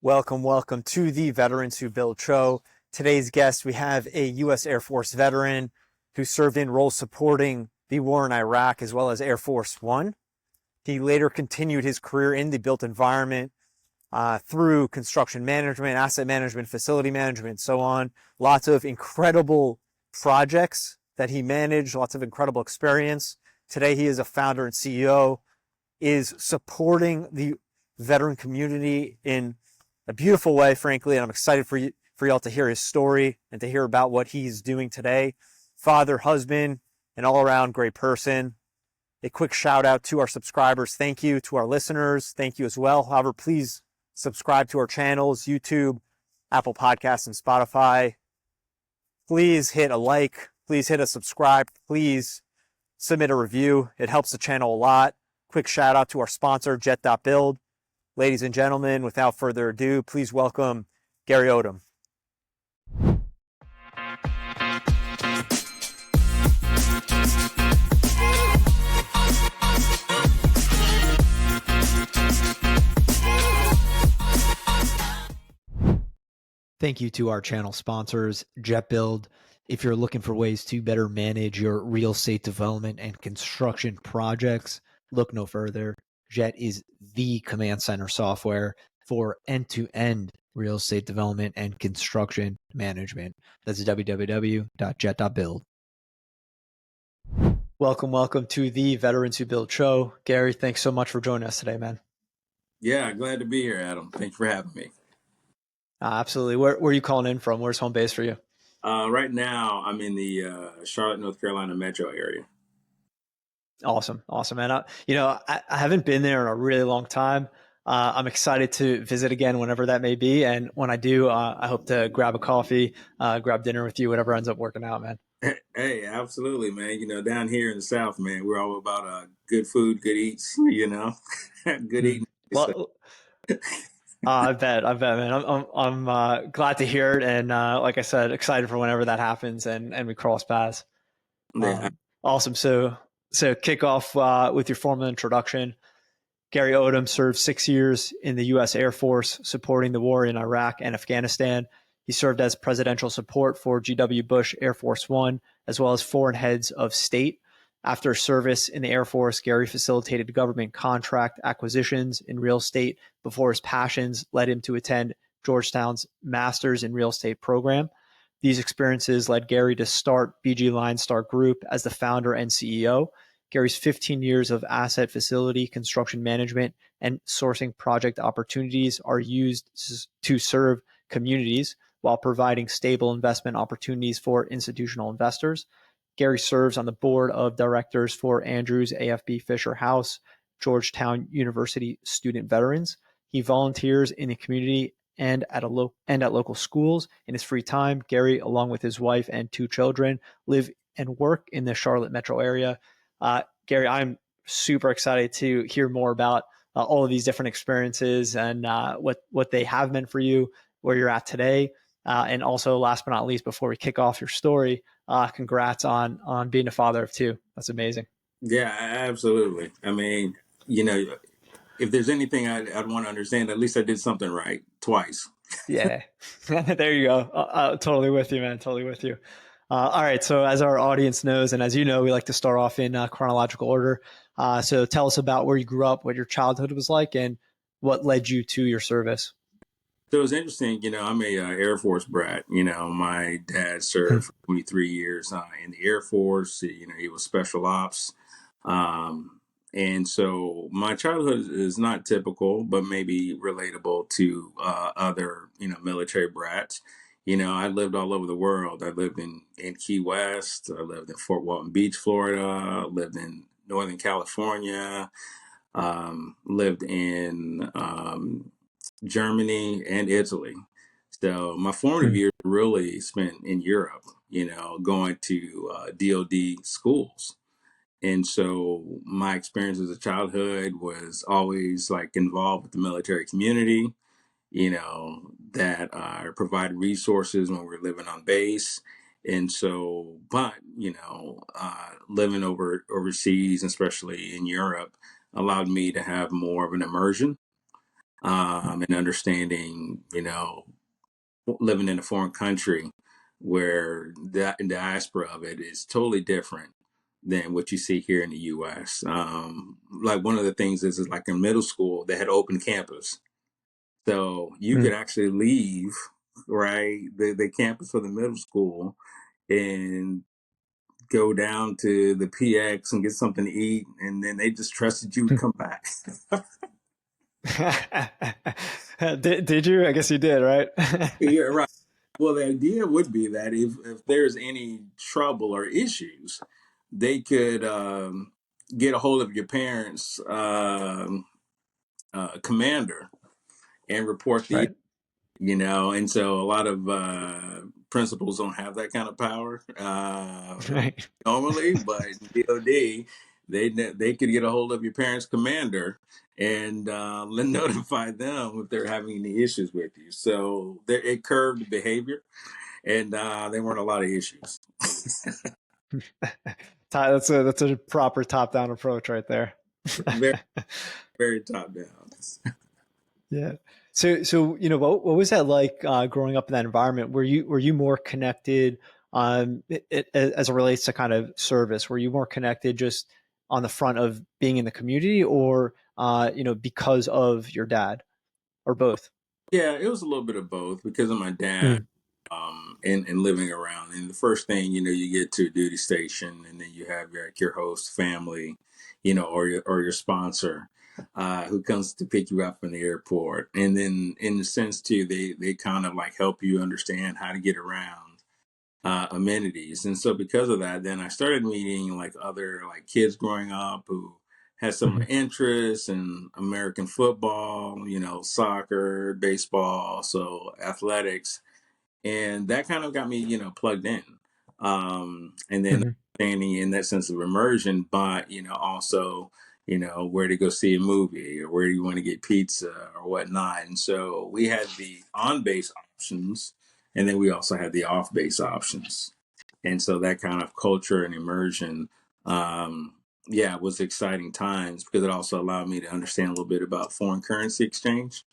Welcome to the Veterans Who Build show. Today's guest, we have a U.S. Air Force veteran who served in roles supporting the war in Iraq as well as Air Force One. He later continued his career in the built environment through construction management, asset management, facility management, so on. Lots of incredible projects that he managed, lots of incredible experience. Today, he is a founder and CEO, is supporting the veteran community in a beautiful way, frankly, and I'm excited for y'all to hear his story and to hear about what he's doing today. Father, husband, an all-around great person. A quick shout out to our subscribers. Thank you to our listeners. Thank you as well. However, please subscribe to our channels, YouTube, Apple Podcasts, and Spotify. Please hit a like. Please hit a subscribe. Please submit a review. It helps the channel a lot. Quick shout out to our sponsor, Jet.Build. Ladies and gentlemen, without further ado, please welcome Gary Odum. Thank you to our channel sponsors, Jet.Build. If you're looking for ways to better manage your real estate development and construction projects, look no further. Jet is the command center software for end-to-end real estate development and construction management. That's www.jet.build. Welcome to the Veterans Who Build show. Gary, thanks so much for joining us today, man. Yeah, glad to be here, Adam. Thanks for having me. Absolutely. Where are you calling in from? Where's home base for you? Right now, I'm in the Charlotte, North Carolina metro area. Awesome. And I haven't been there in a really long time. I'm excited to visit again whenever that may be, and when I do, I hope to grab a coffee, grab dinner with you, whatever ends up working out, man. Hey, absolutely, man. Down here in the South, man, we're all about good food, good eats. Good eating. Well, I bet, man. I'm glad to hear it, and like I said, excited for whenever that happens, and we cross paths. Yeah. Awesome. So kick off with your formal introduction. Gary Odum served 6 years in the U.S. Air Force supporting the war in Iraq and Afghanistan. He served as presidential support for G.W. Bush Air Force One, as well as foreign heads of state. After service in the Air Force, Gary facilitated government contract acquisitions in real estate before his passions led him to attend Georgetown's Masters in Real Estate program. These experiences led Gary to start BG LionStar Group as the founder and CEO. Gary's 15 years of asset facility, construction management, and sourcing project opportunities are used to serve communities while providing stable investment opportunities for institutional investors. Gary serves on the board of directors for Andrews AFB Fisher House, Georgetown University Student Veterans. He volunteers in the community and at local schools. In his free time, Gary, along with his wife and 2 children, live and work in the Charlotte metro area. Gary, I'm super excited to hear more about all of these different experiences and what they have meant for you, where you're at today. And also, last but not least, before we kick off your story, congrats on being a father of 2. That's amazing. Yeah, absolutely. I mean, if there's anything I'd want to understand, at least I did something right twice. Yeah, there you go. Totally with you, man. Totally with you. All right. So as our audience knows, and as you know, we like to start off in chronological order. So tell us about where you grew up, what your childhood was like, and what led you to your service. So it was interesting, I'm a Air Force brat. My dad served for 23 years in the Air Force. He was special ops. And so my childhood is not typical, but maybe relatable to other, military brats. I lived all over the world. I lived in Key West. I lived in Fort Walton Beach, Florida. I lived in Northern California. Lived in Germany and Italy. So my formative years really spent in Europe, going to DoD schools. And so my experience as a childhood was always like involved with the military community, that provide resources when we're living on base. And so, but, living overseas, especially in Europe, allowed me to have more of an immersion and understanding, living in a foreign country where the diaspora of it is totally different than what you see here in the U.S. Like one of the things is like in middle school, they had open campus. So you Mm. could actually leave, right, the campus for the middle school and go down to the PX and get something to eat. And then they just trusted you would come back. Did you? I guess you did, right? Yeah, right. Well, the idea would be that if there's any trouble or issues, they could get a hold of your parents' commander and report the Right. and so a lot of principals don't have that kind of power Right. normally, but in DOD, they could get a hold of your parents' commander and notify them if they're having any issues with you. So it curbed the behavior, and there weren't a lot of issues. That's a proper top-down approach right there. Very, very top down. Yeah. So what was that like growing up in that environment? Were you more connected as it relates to kind of service? Were you more connected just on the front of being in the community, or because of your dad, or both? Yeah, it was a little bit of both because of my dad. Mm. And living around. And the first thing, you get to a duty station and then you have your host family, or your sponsor, who comes to pick you up from the airport. And then in the sense too, they kind of like help you understand how to get around, amenities. And so because of that, then I started meeting like other like kids growing up who had similar Mhm. interests in American football, soccer, baseball, so athletics, and that kind of got me plugged in, and then Mhm. standing in that sense of immersion, but also where to go see a movie or where you want to get pizza or whatnot. And so we had the on base options, and then we also had the off base options. And so that kind of culture and immersion, yeah, was exciting times because it also allowed me to understand a little bit about foreign currency exchange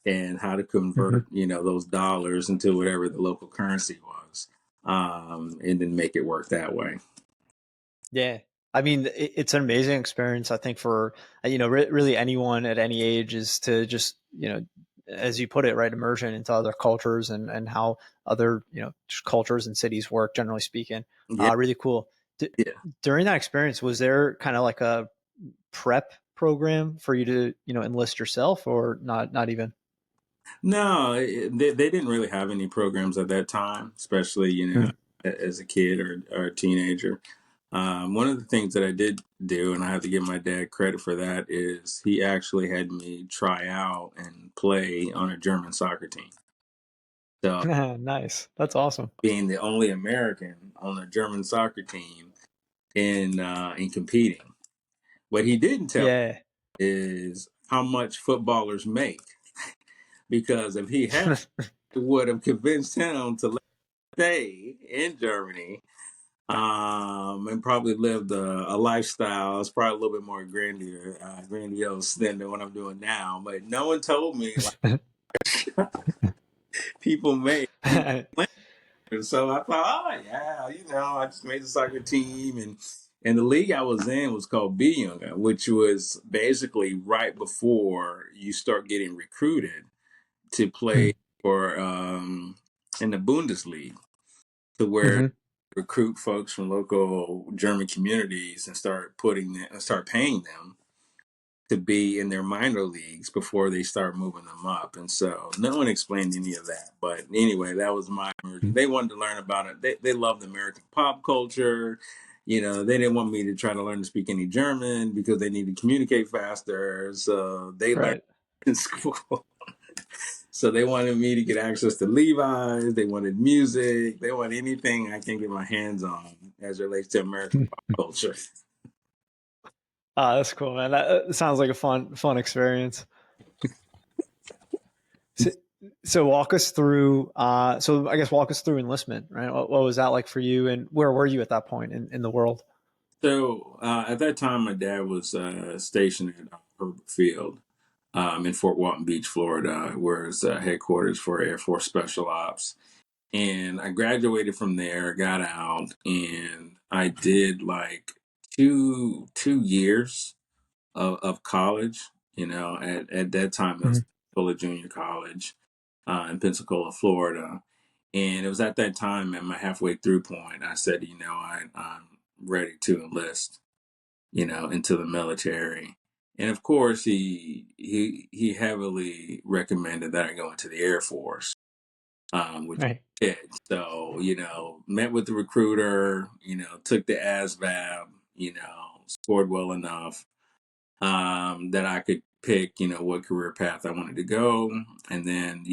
and how to Mhm. convert those dollars into whatever the local currency was, and then make it work that way. Yeah. I mean, it's an amazing experience, I think, for, really anyone at any age, is to just, as you put it, right, immersion into other cultures, and how other, cultures and cities work, generally speaking. Yeah, Really cool. D- yeah. During that experience, was there kind of like a prep program for you to, enlist yourself, or not even? No, they didn't really have any programs at that time, especially Mm. as a kid or a teenager. One of the things that I did do, and I have to give my dad credit for that, is he actually had me try out and play on a German soccer team. So Nice. That's awesome. being the only American on a German soccer team in competing. What he didn't tell Yeah. is how much footballers make, because if he had, it would have convinced him to stay in Germany, and probably lived a lifestyle that's probably a little bit more grandiose than what I'm doing now. But no one told me like people make. And so I thought, oh yeah, I just made the soccer team, and the league I was in was called B Young, which was basically right before you start getting recruited to play Mm. for in the Bundesliga, to where Mhm. recruit folks from local German communities and start paying them to be in their minor leagues before they start moving them up. And so no one explained any of that. But anyway, that was my immersion. Mm. They wanted to learn about it. They loved American pop culture. They didn't want me to try to learn to speak any German because they need to communicate faster. So they learned Right. in school. So they wanted me to get access to Levi's. They wanted music. They want anything I can get my hands on as it relates to American pop culture. That's cool, man. That sounds like a fun experience. So, so walk us through. So I guess walk us through enlistment, right? What was that like for you, and where were you at that point in the world? So at that time, my dad was stationed at Herbert Field. in Fort Walton Beach, Florida, where it's headquarters for Air Force Special Ops. And I graduated from there, got out, and I did like two years of college. At that time it was Mhm. Pensacola Junior College in Pensacola, Florida. And it was at that time, at my halfway through point, I said, I'm ready to enlist, into the military. And of course, he heavily recommended that I go into the Air Force, which Right. I did. So, met with the recruiter, took the ASVAB, scored well enough that I could pick, what career path I wanted to go. And then,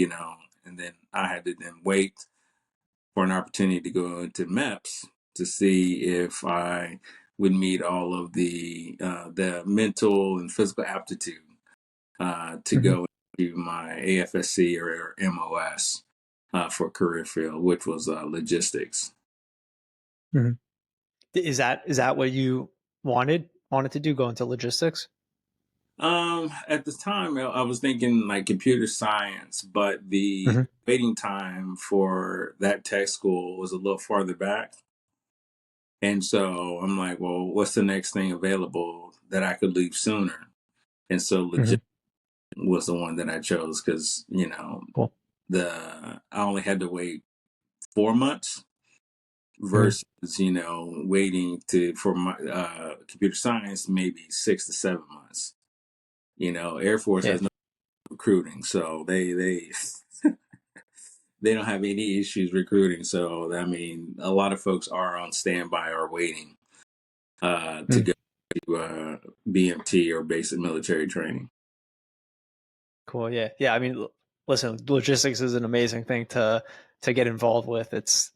I had to then wait for an opportunity to go into MEPS to see if I would meet all of the mental and physical aptitude to Mhm. go into my AFSC or MOS for career field, which was logistics. Mhm. Is that what you wanted to do? Go into logistics? At the time, I was thinking like computer science, but the Mhm. waiting time for that tech school was a little farther back. And so I'm like, well, what's the next thing available that I could leave sooner? And so Mhm. legit was the one that I chose because, Cool. I only had to wait 4 months Mhm. versus, waiting for my computer science, maybe 6 to 7 months. Air Force Yeah. has no recruiting, so they don't have any issues recruiting. So, I mean, a lot of folks are on standby or waiting to Mm. go to BMT or basic military training. Cool. Yeah. Yeah. I mean, listen, logistics is an amazing thing to get involved with. It's,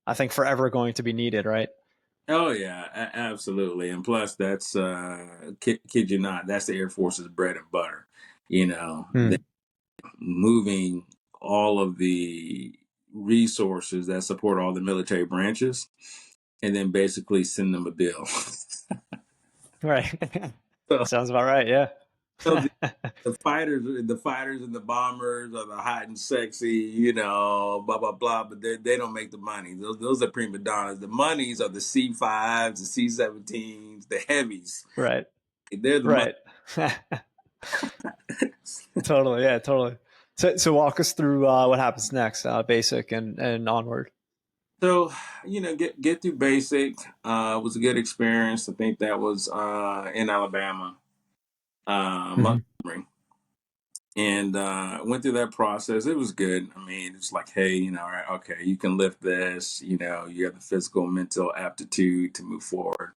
I think, forever going to be needed, right? Oh yeah, absolutely. And plus, that's kid you not, that's the Air Force's bread and butter. They Mm. moving all of the resources that support all the military branches, and then basically send them a bill. Right. so, Sounds about right. Yeah. so the fighters and the bombers are the hot and sexy, blah blah blah. But they don't make the money. Those are prima donnas. The monies are the C5s, the C17s, the heavies. Right. They're the money. Right. Totally. Yeah. Totally. So walk us through what happens next, basic and onward. So, get through basic. Was a good experience. I think that was in Alabama, Hmm. Montgomery, and went through that process. It was good. I mean, it's like, hey, all right, okay, you can lift this. You have the physical, mental aptitude to move forward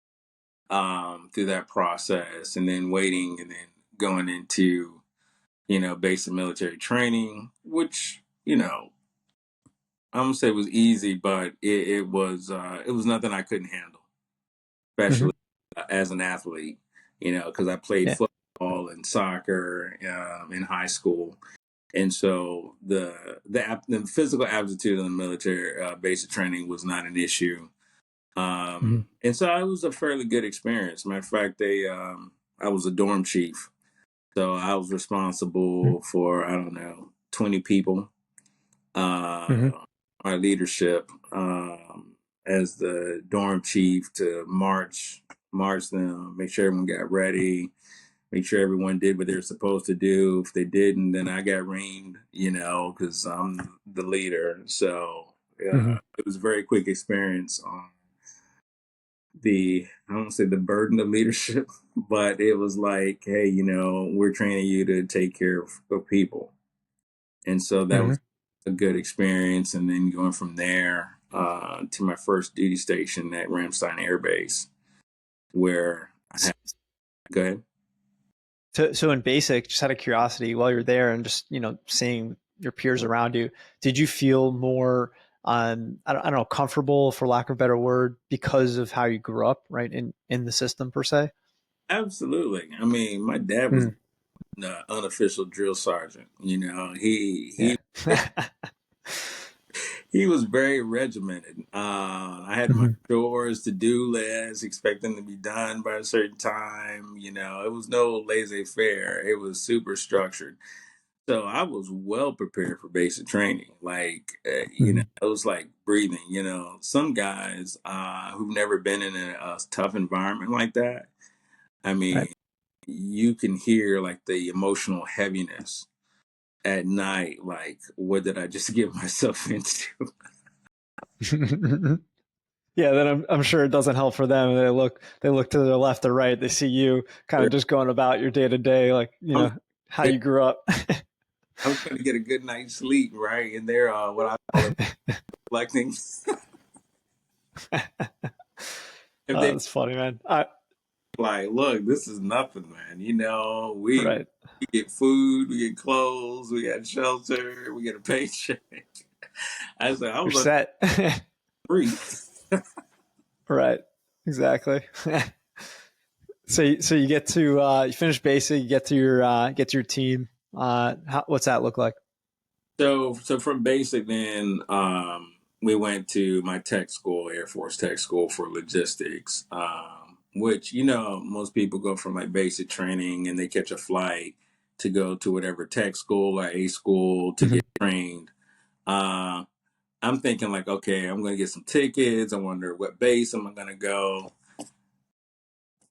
through that process, and then waiting, and then going into basic military training, which I'm gonna say was easy, but it was nothing I couldn't handle, Hmm. especially as an athlete, because I played Yeah. football and soccer in high school. And so the physical aptitude in the military basic training was not an issue. Hmm. And so it was a fairly good experience. Matter of fact, I was a dorm chief. So I was responsible for, I don't know, 20 people, Hmm. our leadership as the dorm chief to march them, make sure everyone got ready, make sure everyone did what they were supposed to do. If they didn't, then I got reamed, because I'm the leader. So Hmm. it was a very quick experience on I don't say the burden of leadership, but it was like, hey, we're training you to take care of people. And so that Hmm. was a good experience. And then going from there to my first duty station at Ramstein Air Base, where I had, go ahead. So in basic, just out of curiosity, while you're there and just seeing your peers around you, did you feel more I don't know, comfortable, for lack of a better word, because of how you grew up, right, in the system per se? Absolutely. I mean, my dad was Mm. the unofficial drill sergeant. Yeah. He was very regimented. I had my Hmm. chores, to-do list, expect them to be done by a certain time. It was no laissez-faire. It was super structured. So I was well prepared for basic training. Hmm. It was like breathing. Some guys who've never been in a tough environment like that, I Right. mean, you can hear like the emotional heaviness at night. Like, what did I just get myself into? Yeah, then I'm sure it doesn't help for them. They look to their left or right. They see you kind of just going about your day to day, like I'm, how you grew up. I'm trying to get a good night's sleep, right? And they're what I call it reflecting. If Oh, they that's funny, man. like, look, this is nothing, man. We Right. get food, we get clothes, we got shelter, we get a paycheck. I said, I You're was on set. free. Right. Exactly. So you get to you finish basic, you get to your team. What's that look like? So from basic, then we went to my tech school, Air Force Tech School for logistics, which most people go from like basic training and they catch a flight to go to whatever tech school or a school to Mhm. get trained. Uh, I'm thinking like, okay, I'm gonna get some tickets. I wonder what base am I gonna go.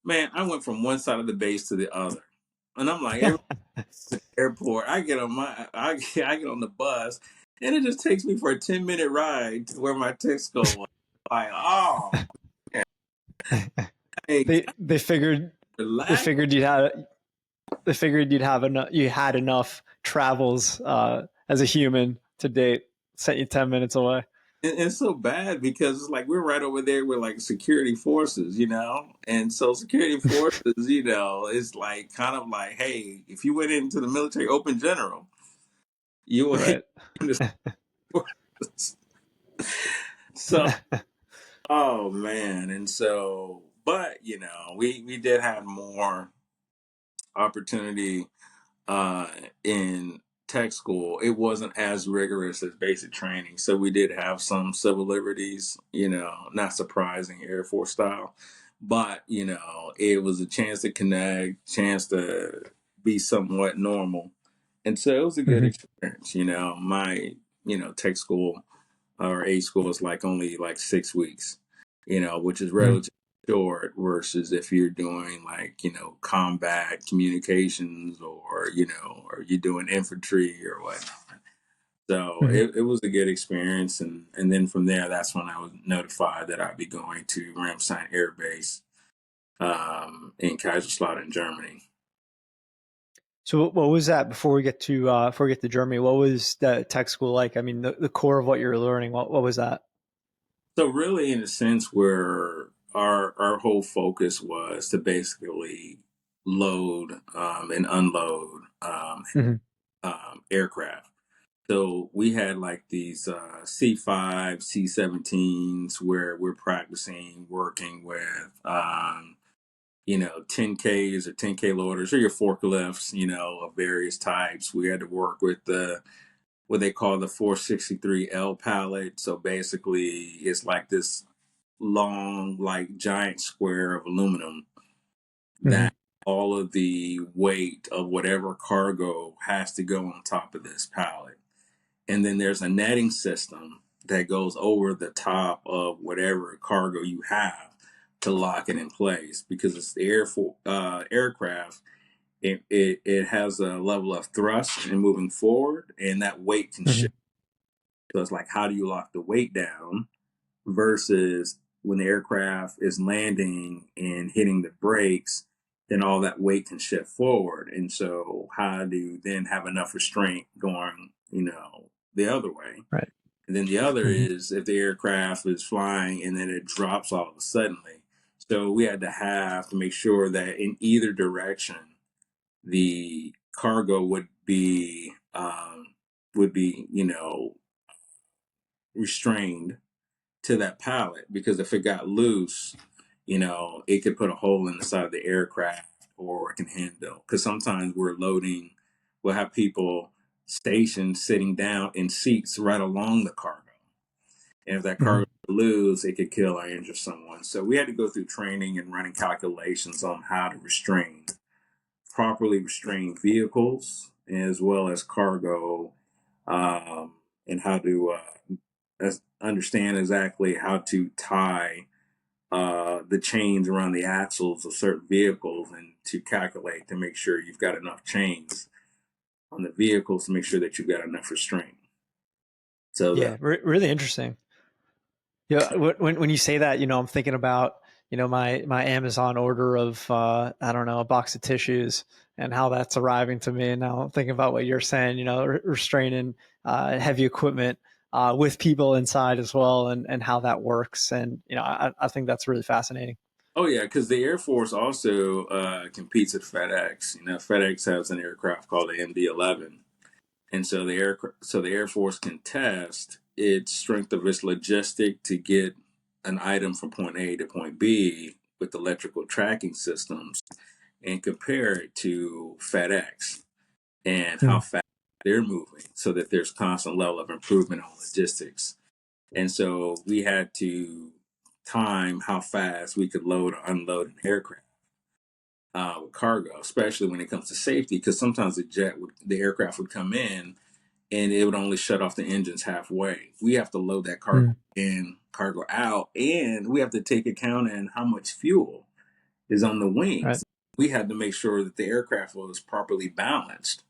Man, I went from one side of the base to the other, and I'm like, every airport, I get on the bus, and it just takes me for a 10-minute ride to where my tech school was. Like, oh, hey, can They figured I they relax? figured you'd had they figured you had enough travels as a human to date. Sent you 10 minutes away. And it's so bad because it's like we're right over there with like security forces, and so security forces, it's like kind of like, hey, if you went into the military open general, you would Right. so oh man, and so but we did have more opportunity uh in tech school. It wasn't as rigorous as basic training, so we did have some civil liberties, not surprising Air Force style, but it was a chance to connect, chance to be somewhat normal, and so it was a good Hmm. experience. My tech school or A school is like only like 6 weeks, which is Hmm. relatively short versus if you're doing like, combat communications or you're doing infantry or whatnot. So Hmm. it was a good experience. And then from there, that's when I was notified that I'd be going to Ramstein Air Base in Kaiserslautern, Germany. So what was that before we get to Germany? What was the tech school like? I mean, the core of what you were learning. What was that? So really, in a sense, where our whole focus was to basically load and unload Hmm. aircraft. So we had like these C5, C17s where we're practicing working with 10Ks or 10K loaders or your forklifts, of various types. We had to work with the what they call the 463L pallet. So basically, it's like this long, like giant square of aluminum Hmm. that all of the weight of whatever cargo has to go on top of this pallet. And then there's a netting system that goes over the top of whatever cargo you have to lock it in place because it's the aircraft. It has a level of thrust and moving forward, and that weight can Hmm. shift. So it's like, how do you lock the weight down versus when the aircraft is landing and hitting the brakes, then all that weight can shift forward. And so, how do you then have enough restraint going, the other way? Right. And then the other Hmm. is if the aircraft is flying and then it drops all of a sudden. So we had to have to make sure that in either direction, the cargo would be restrained to that pallet because if it got loose, it could put a hole in the side of the aircraft or it can handle. Because sometimes we'll have people stationed sitting down in seats right along the cargo. And if that Hmm. cargo loose, it could kill or injure someone. So we had to go through training and running calculations on how to properly restrain vehicles as well as cargo, um, and how to understand exactly how to tie the chains around the axles of certain vehicles, and to calculate to make sure you've got enough chains on the vehicles to make sure that you've got enough restraint. So the Yeah, really interesting. Yeah, when you say that, I'm thinking about, my Amazon order of I don't know, a box of tissues and how that's arriving to me. And now I'm thinking about what you're saying, restraining heavy equipment with people inside as well, and how that works. And I think that's really fascinating. Oh yeah, because the Air Force also competes at FedEx. FedEx has an aircraft called the MD-11, and so the Air Force can test its strength of its logistic to get an item from point A to point B with electrical tracking systems, and compare it to FedEx and how Hmm. fast they're moving, so that there's constant level of improvement on logistics. And so we had to time how fast we could load or unload an aircraft with cargo, especially when it comes to safety, because sometimes the aircraft would come in and it would only shut off the engines halfway. We have to load that cargo Hmm. in, cargo out, and we have to take account in how much fuel is on the wings. Right. We had to make sure that the aircraft was properly balanced,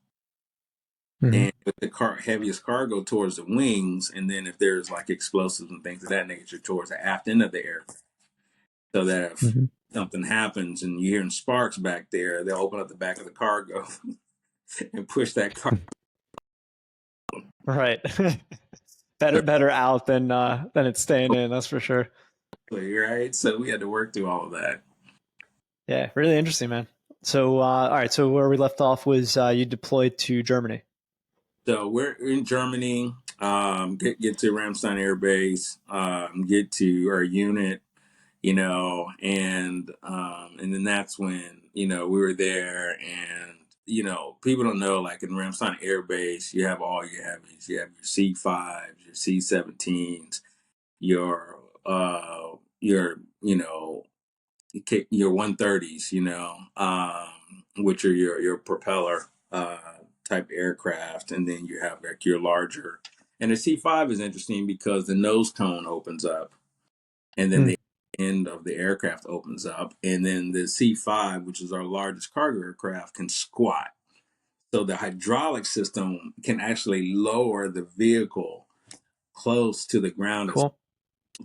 Hmm. and with the heaviest cargo towards the wings, and then if there's like explosives and things of that nature towards the aft end of the aircraft, so that if Hmm. something happens and you're hearing sparks back there, they'll open up the back of the cargo and push that car. Right. Better out than it's staying in. That's for sure. Right? So we had to work through all of that. Yeah, really interesting, man. So, all right. So where we left off was you deployed to Germany. So we're in Germany. Get to Ramstein Air Base. Get to our unit. And then that's when we were there, and people don't know, like in Ramstein Air Base, you have all your heavies. You have your C5s, your C17s, your 130s, which are your propeller type aircraft, and then you have like your larger. And the C5 is interesting because the nose cone opens up, and then Hmm. the end of the aircraft opens up, and then the C5, which is our largest cargo aircraft, can squat. So the hydraulic system can actually lower the vehicle close to the ground Cool.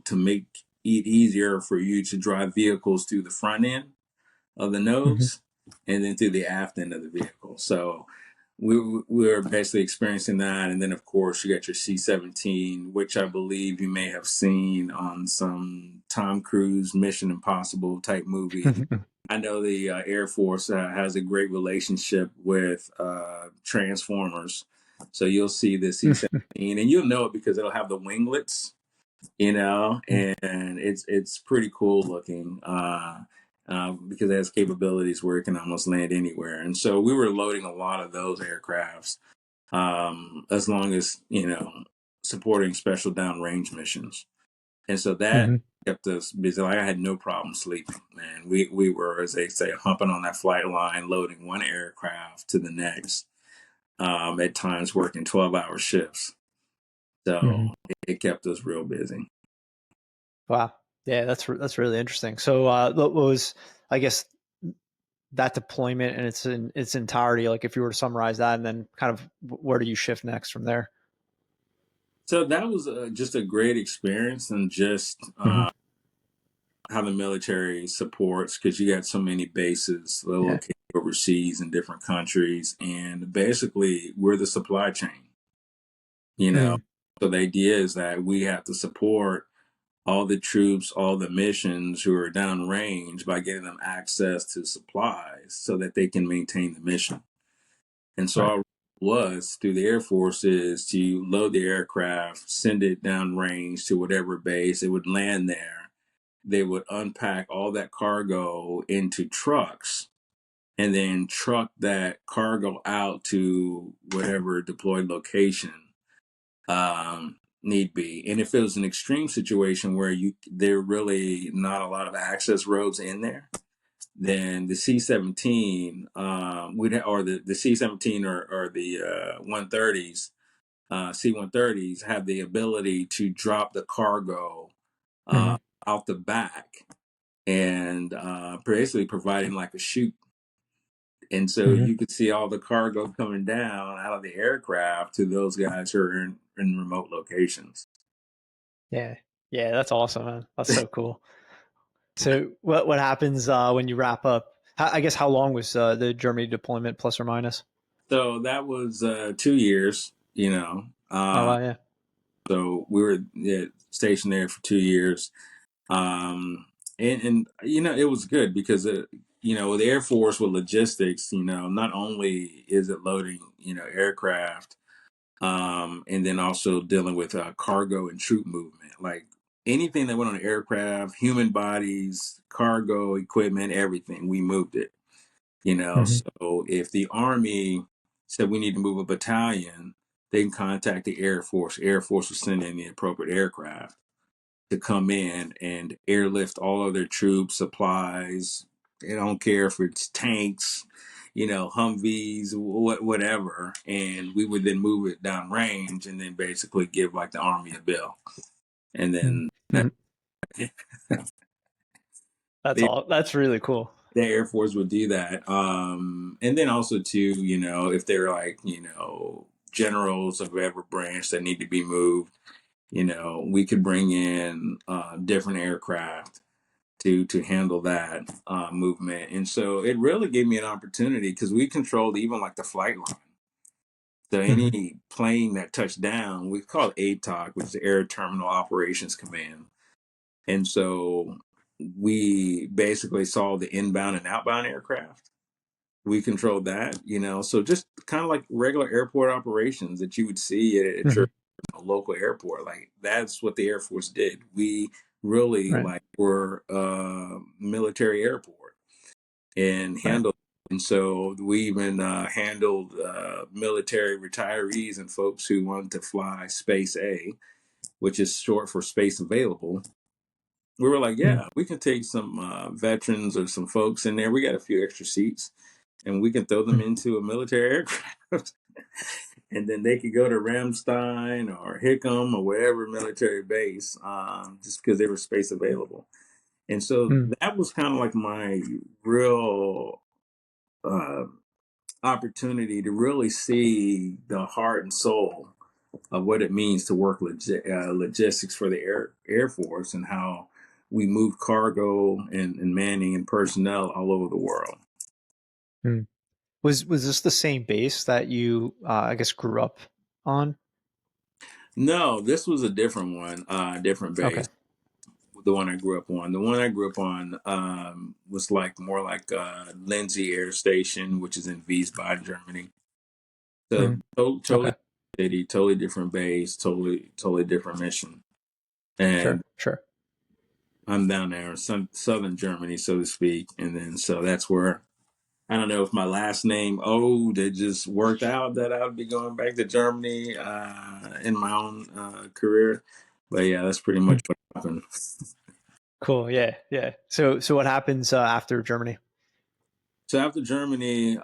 to make it easier for you to drive vehicles through the front end of the Hmm. nose and then through the aft end of the vehicle. So we were basically experiencing that. And then, of course, you got your C-17, which I believe you may have seen on some Tom Cruise Mission Impossible type movie. I know the Air Force has a great relationship with Transformers. So you'll see the C-17, and you'll know it because it'll have the winglets, and it's pretty cool looking, because it has capabilities where it can almost land anywhere. And so we were loading a lot of those aircrafts, as long as supporting special downrange missions. And so that Hmm. kept us busy. Like, I had no problem sleeping, man. We were, as they say, humping on that flight line, loading one aircraft to the next. At times working 12-hour shifts. Hmm. So it kept us real busy. Wow. Yeah, that's really interesting. So, what was, I guess, that deployment in its entirety? Like, if you were to summarize that, and then kind of where do you shift next from there? So that was just a great experience, and just Hmm. how the military supports, because you got so many bases Yeah. located overseas in different countries, and basically we're the supply chain. You know, Mm. so the idea is that we have to support all the troops, all the missions who are downrange by getting them access to supplies so that they can maintain the mission. And so Right. our was through the Air Force is to load the aircraft, send it downrange to whatever base, it would land there. They would unpack all that cargo into trucks and then truck that cargo out to whatever deployed location. need be. And if it was an extreme situation where there really not a lot of access roads in there, then the C-17 or the C-17 or the 130s, C-130s have the ability to drop the cargo Hmm. out the back and basically providing like a chute. And so Hmm. you could see all the cargo coming down out of the aircraft to those guys who are in remote locations. Yeah. Yeah, that's awesome, man. That's so cool. So what happens when you wrap up? I guess how long was the Germany deployment, plus or minus? So that was 2 years, you know. Oh, wow, yeah. So we were stationed there for 2 years. And it was good because, with the Air Force with logistics, not only is it loading, aircraft, and then also dealing with cargo and troop movement. Like anything that went on an aircraft, human bodies, cargo, equipment, everything, we moved it. Hmm. So if the Army said we need to move a battalion, they can contact the Air Force. Air Force will send in the appropriate aircraft to come in and airlift all of their troops, supplies. They don't care if it's tanks, Humvees, whatever. And we would then move it down range and then basically give like the Army a bill. And then Hmm. That's the, all. That's really cool. the Air Force would do that. And then also too, if they're like, generals of whatever branch that need to be moved, we could bring in different aircraft to handle that movement. And so it really gave me an opportunity because we controlled even like the flight line. So Hmm. any plane that touched down, we call it ATOC, which is the Air Terminal Operations Command. And so we basically saw the inbound and outbound aircraft. We controlled that, so just kind of like regular airport operations that you would see at Hmm. your local airport. Like that's what the Air Force did. We really Right. like were a military airport and Right. handled. And so we even handled military retirees and folks who wanted to fly Space A, which is short for Space Available. We were like, Mm. yeah, we can take some veterans or some folks in there. We got a few extra seats and we can throw them Mm. into a military aircraft. And then they could go to Ramstein or Hickam or whatever military base just because they were space available. And so Mm. that was kind of like my real uh, opportunity to really see the heart and soul of what it means to work logistics for the Air Force and how we move cargo and manning and personnel all over the world. Mm. Was this the same base that you, I guess, grew up on? No, this was a different one, different base. Okay. The one I grew up on. The one I grew up on was like more like Lindsay Air Station, which is in Wiesbaden, Germany. So Hmm. totally Okay. city, totally different base, totally different mission. And Sure. Sure. I'm down there in southern Germany, so to speak. And then so that's where I don't know if my last name it just worked out that I would be going back to Germany in my own career. But yeah, that's pretty Mm. much what happened. Cool. Yeah. Yeah. So what happens after Germany? So after Germany,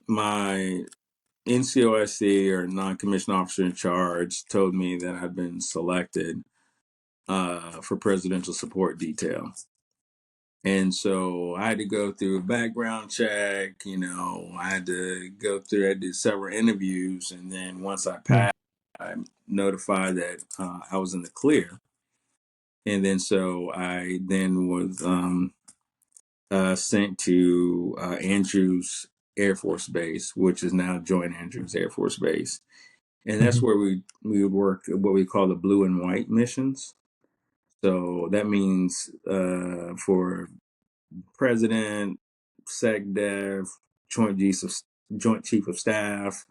my NCOSC or non-commissioned officer in charge told me that I'd been selected for presidential support detail. And so I had to go through a background check, I had to go through, I did several interviews. And then once I Mm. passed, I notified that I was in the clear. And then so I then was sent to Andrews Air Force Base, which is now Joint Andrews Air Force Base. And that's Hmm. where we would work what we call the blue and white missions. So that means for president, SecDef, Joint Chief of Staff,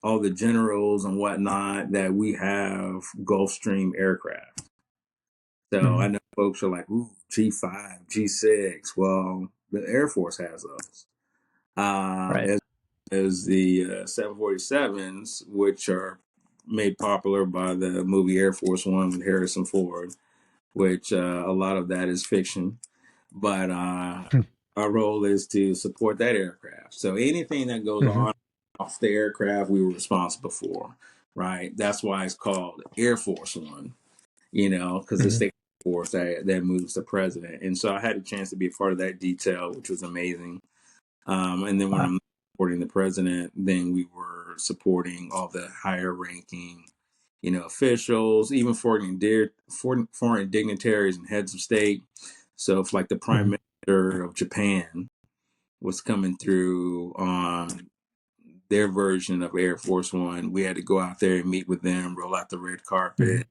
all the generals and whatnot, that we have Gulfstream aircraft. So I Hmm. know folks are like, ooh, G5, G6. Well, the Air Force has those. Right. As the 747s, which are made popular by the movie Air Force One with Harrison Ford, which a lot of that is fiction. But our role is to support that aircraft. So anything that goes Mm-hmm. on off the aircraft, we were responsible for, right? That's why it's called Air Force One, because it's Mm-hmm. the Air Force that moves the president. And so I had a chance to be a part of that detail, which was amazing. And then when Wow. I'm supporting the president, then we were supporting all the higher ranking, officials, even foreign dignitaries and heads of state. So if like the Mm-hmm. prime minister of Japan was coming through on their version of Air Force One, we had to go out there and meet with them, roll out the red Mm-hmm. carpet,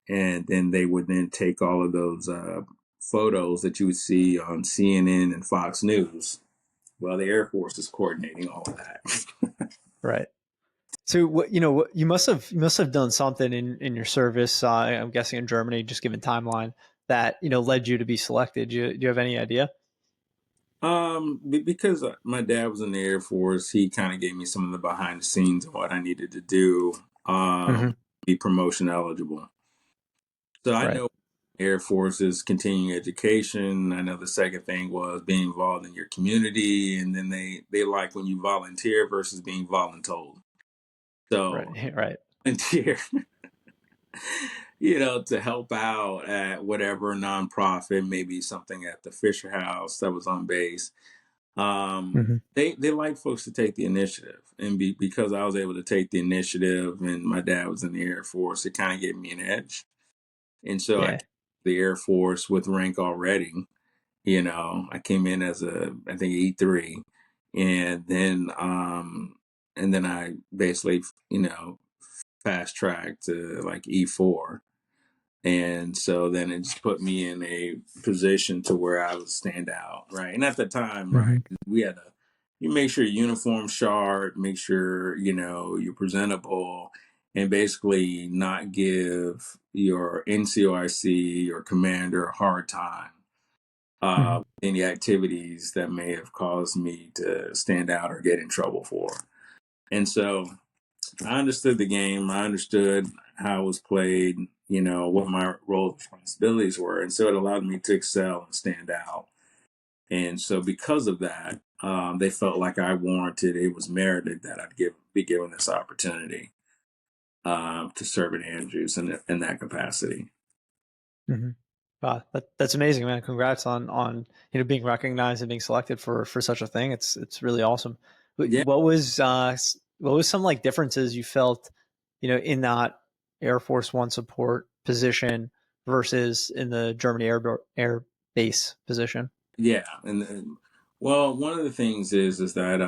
and then they would then take all of those photos that you would see on CNN and Fox News. Well, the Air Force is coordinating all of that. Right. So what you must have done something in your service. I'm guessing in Germany, just given timeline that led you to be selected. Do you have any idea? Because my dad was in the Air Force, he kind of gave me some of the behind the scenes of what I needed to do, Mm-hmm. be promotion eligible. So I Right. know Air Force is continuing education. I know the second thing was being involved in your community, and then they like when you volunteer versus being voluntold. So Right. Right. volunteer, to help out at whatever nonprofit, maybe something at the Fisher House that was on base. Mm-hmm. They like folks to take the initiative, and because I was able to take the initiative, and my dad was in the Air Force, it kind of gave me an edge. And so I came Yeah. to the Air Force with rank already. I came in as I think E3, and then I basically fast tracked to like E4. And so then it just put me in a position to where I would stand out, right? And at the time, Mm-hmm. right, we had to you make sure your uniform's sharp, make sure you're presentable, and basically not give your NCOIC or commander a hard time. Mm-hmm. Any activities that may have caused me to stand out or get in trouble for. And so I understood the game. I understood how it was played, what my role and responsibilities were. And so it allowed me to excel and stand out. And so because of that, they felt like I warranted, it was merited that be given this opportunity to serve at Andrews in that capacity. Mm-hmm. Wow, that's amazing, man! Congrats on being recognized and being selected for such a thing. It's really awesome. Yeah, What was some like differences you felt, in that Air Force One support position versus in the Germany Air Base position? yeah. Well, one of the things is that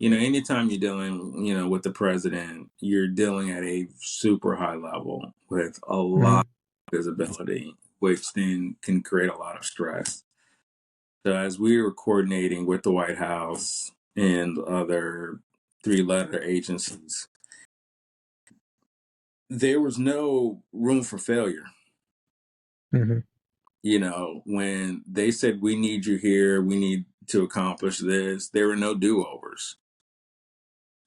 anytime you're dealing, with the president, you're dealing at a super high level with a Mm-hmm. lot of visibility, which then can create a lot of stress. So as we were coordinating with the White House and other three-letter agencies, there was no room for failure. Mm-hmm. When they said, we need you here, we need to accomplish this, there were no do-overs.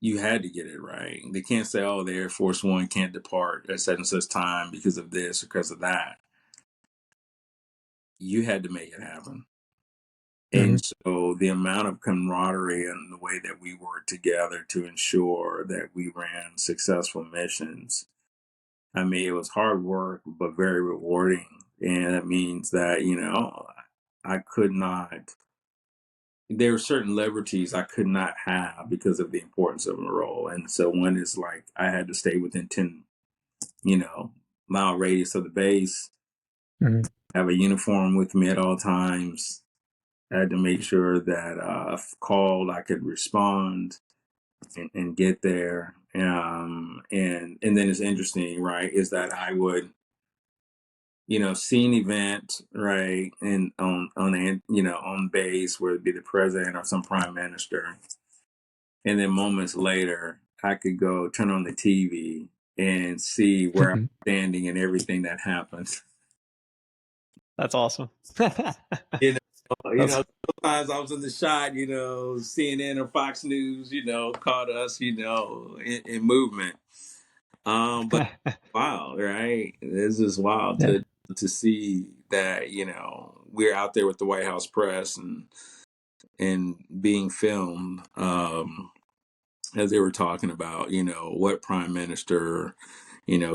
You had to get it right. They can't say, oh, the Air Force One can't depart at such and such time because of this or because of that. You had to make it happen. Mm-hmm. And so the amount of camaraderie and the way that we worked together to ensure that we ran successful missions, I mean, it was hard work, but very rewarding. And that means that, I could not, there were certain liberties I could not have because of the importance of my role. And so one is like, I had to stay within 10, you know, mile radius of the base, Mm-hmm. have a uniform with me at all times. I had to make sure that if called, I could respond and get there. And then it's interesting, right? Is that I would, see an event, right, and on base, where it'd be the president or some prime minister, and then moments later, I could go turn on the TV and see where I'm standing and everything that happens. That's awesome. That's sometimes I was in the shot, CNN or Fox News, caught us, in movement. But wild, right? It's just wild yeah, to see that, we're out there with the White House press and being filmed, as they were talking about, what prime minister,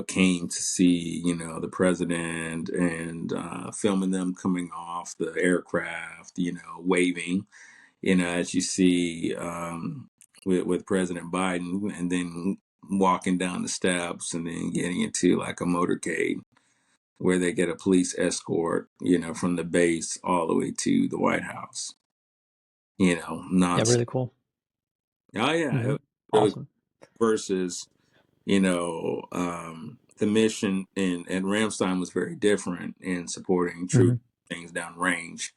came to see, the president and filming them coming off the aircraft, waving, as you see with President Biden, and then walking down the steps and then getting into like a motorcade where they get a police escort, from the base all the way to the White House, yeah, non. really cool. Oh yeah, it Hmm. was really Awesome. versus the mission in Ramstein was very different in supporting troop Hmm. things downrange.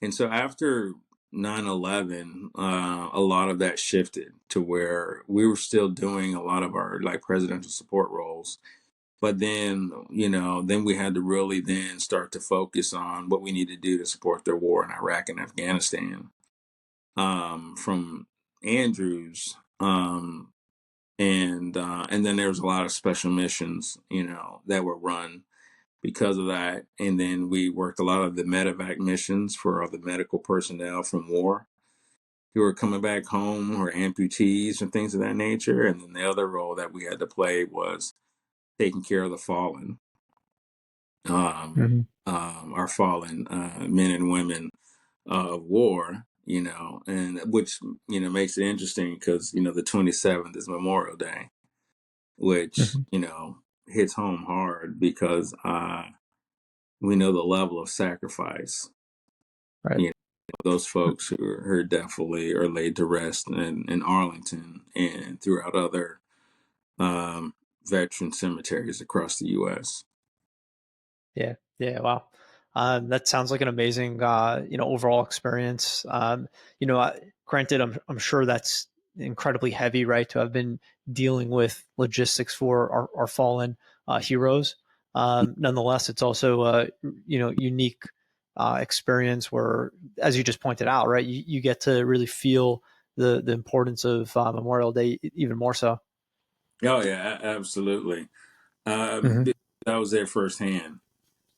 And so after 9/11, a lot of that shifted to where we were still doing a lot of our like presidential support roles. But then, then we had to really then start to focus on what we need to do to support their war in Iraq and Afghanistan. From Andrews, and then there was a lot of special missions, that were run because of that. And then we worked a lot of the medevac missions for all the medical personnel from war who were coming back home, or amputees and things of that nature. And then the other role that we had to play was taking care of the fallen, um, Hmm. our fallen men and women of war. And which makes it interesting because the 27th is Memorial Day, which Hmm. hits home hard because we know the level of sacrifice. Right. You know, those folks who are definitely are laid to rest in Arlington and throughout other um, veteran cemeteries across the U.S. Yeah. Yeah. Wow. That sounds like an amazing, overall experience. Granted, I'm sure that's incredibly heavy, right? To have been dealing with logistics for our fallen heroes. Nonetheless, it's also a, unique experience where, as you just pointed out, right, you get to really feel the importance of Memorial Day even more so. Oh yeah, absolutely. Hmm. I was there firsthand,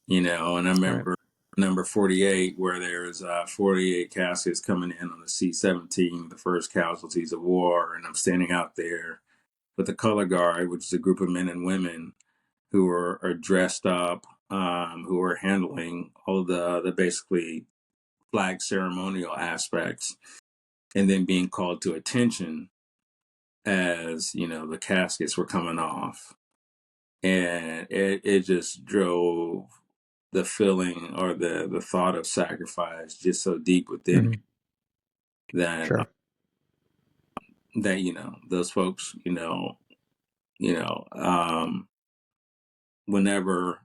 and I Right. remember number 48 where there's 48 caskets coming in on the C-17, the first casualties of war, and I'm standing out there with the color guard, which is a group of men and women who are dressed up, who are handling all of the basically flag ceremonial aspects, and then being called to attention as the caskets were coming off, and it just drove the feeling or the thought of sacrifice just so deep within me Hmm. that Sure. that those folks you know um whenever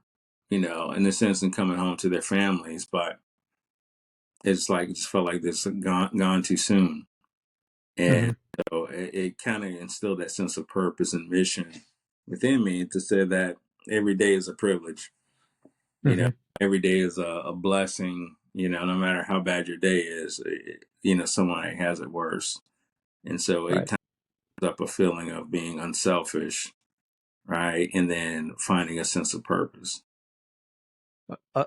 in a sense in coming home to their families, but it's like it just felt like this gone too soon. And Hmm. so it kind of instilled that sense of purpose and mission within me to say that every day is a privilege. You know, Hmm. every day is a blessing. No matter how bad your day is, someone has it worse. And so it Right. kind of up a feeling of being unselfish, right? And then finding a sense of purpose.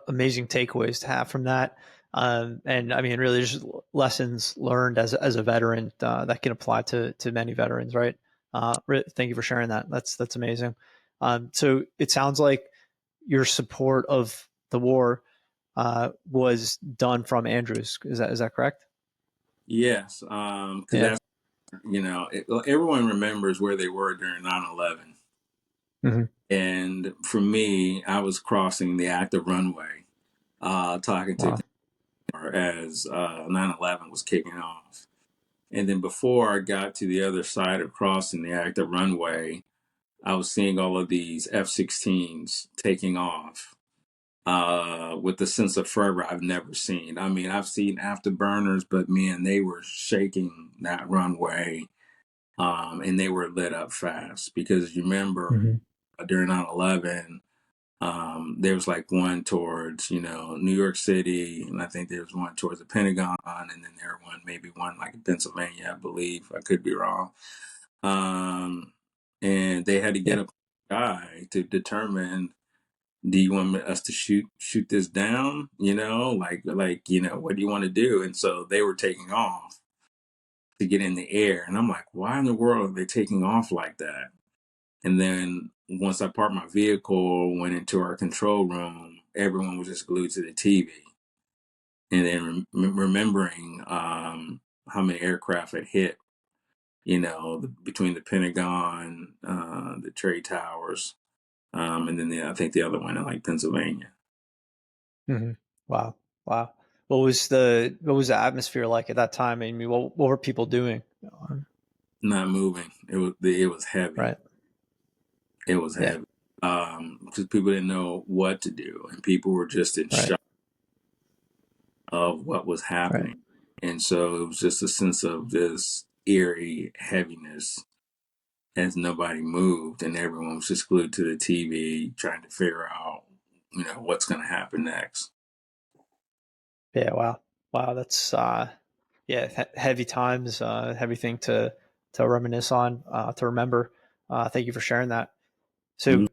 Amazing takeaways to have from that. And I mean, really, just lessons learned as a veteran that can apply to many veterans, right? Thank you for sharing that. That's amazing. So it sounds like your support of the war was done from Andrews. Is that correct? Yes, because Yeah. that's everyone remembers where they were during 9/11. Hmm. And for me, I was crossing the active runway, talking to a Wow. consumer as 9/11 was kicking off. And then before I got to the other side of crossing the active runway, I was seeing all of these F-16s taking off with a sense of fervor I've never seen. I mean, I've seen afterburners, but man, they were shaking that runway, and they were lit up fast because you remember Hmm. during 9/11. There was like one towards, New York City, and I think there was one towards the Pentagon, and then there were maybe one like in Pennsylvania, I believe. I could be wrong. And they had to Yeah. get a guy to determine, do you want us to shoot this down? What do you want to do? And so they were taking off to get in the air, and I'm like, why in the world are they taking off like that? And then once I parked my vehicle, went into our control room, everyone was just glued to the TV. And then remembering how many aircraft had hit, between the Pentagon, the trade towers, and then I think the other one in like Pennsylvania. Mm-hmm. Wow. Wow. What was the atmosphere like at that time? I mean, what were people doing? Not moving. It was heavy. Right. It was Yeah. heavy. Because people didn't know what to do, and people were just in Right. shock of what was Right. happening. And so it was just a sense of this eerie heaviness as nobody moved and everyone was just glued to the TV trying to figure out, what's going to happen next. Yeah. Wow. Wow. That's yeah, heavy times, heavy thing to reminisce on, to remember. Thank you for sharing that. Mhm.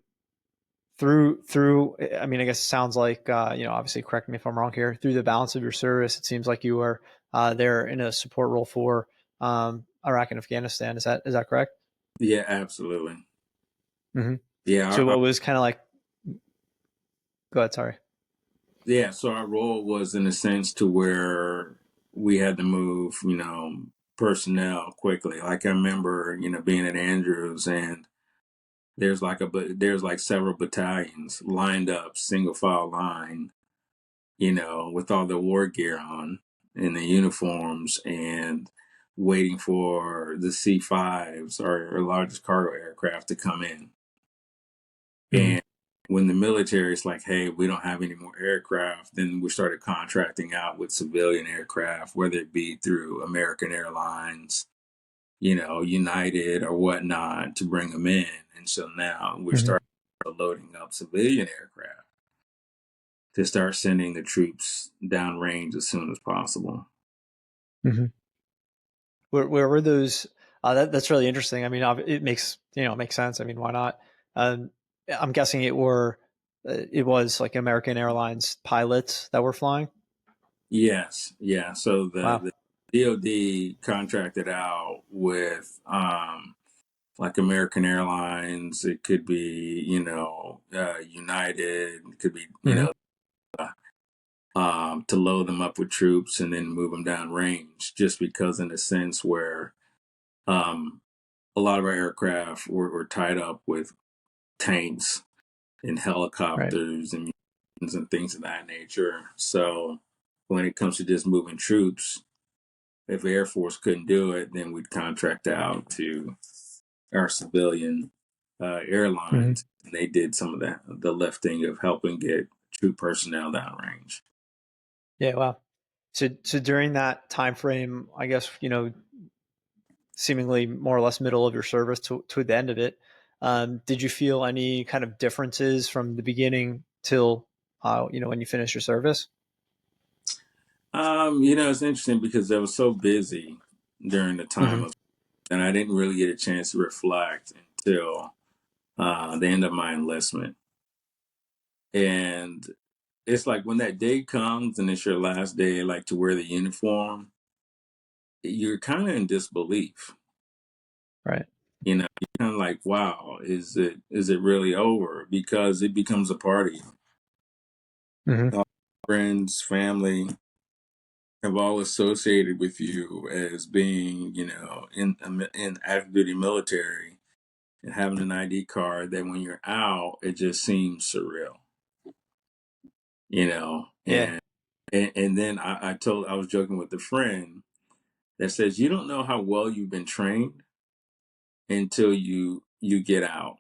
So I mean, I guess it sounds like, obviously, correct me if I'm wrong here. Through the balance of your service, it seems like you were there in a support role for Iraq and Afghanistan. Is that correct? Yeah, absolutely. Hmm. Yeah, So what was kind of like? Go ahead. Sorry. yeah. So our role was in a sense to where we had to move, personnel quickly. Like I remember, being at Andrews and there's like several battalions lined up, single file line, with all the war gear on and the uniforms and waiting for the C5s or largest cargo aircraft to come in. Hmm. And when the military is like, hey, we don't have any more aircraft, then we started contracting out with civilian aircraft, whether it be through American Airlines, United or whatnot, to bring them in. And so now we're Hmm. starting loading up civilian aircraft to start sending the troops downrange as soon as possible. Hmm. Where were those? That's really interesting. I mean, it makes sense. I mean, why not? Um, I'm guessing it was like American Airlines pilots that were flying. Yes, yeah. So Wow. the DoD contracted out with like American Airlines. It could be United. It could be Hmm. to load them up with troops and then move them down range. Just because, in a sense, where um, a lot of our aircraft were tied up with tanks and Right. helicopters and things of that nature. So when it comes to just moving troops, if the Air Force couldn't do it, then we'd contract out to our civilian Hmm. airlines. And they did some of the lifting of helping get troop personnel downrange. Yeah. Wow. So during that time frame, I guess, seemingly more or less middle of your service to the end of it, did you feel any kind of differences from the beginning till when you finish your service? It's interesting because I was so busy during the time Hmm. of, and I didn't really get a chance to reflect until the end of my enlistment. And it's like when that day comes and it's your last day, like to wear the uniform, you're kind of in disbelief. Right. You're kind of like, wow, is it really over? Because it becomes a party. Hmm. All friends, family have all associated with you as being, in active duty military and having an ID card. That when you're out, it just seems surreal, Yeah. and then I was joking with a friend that says you don't know how well you've been trained until you get out,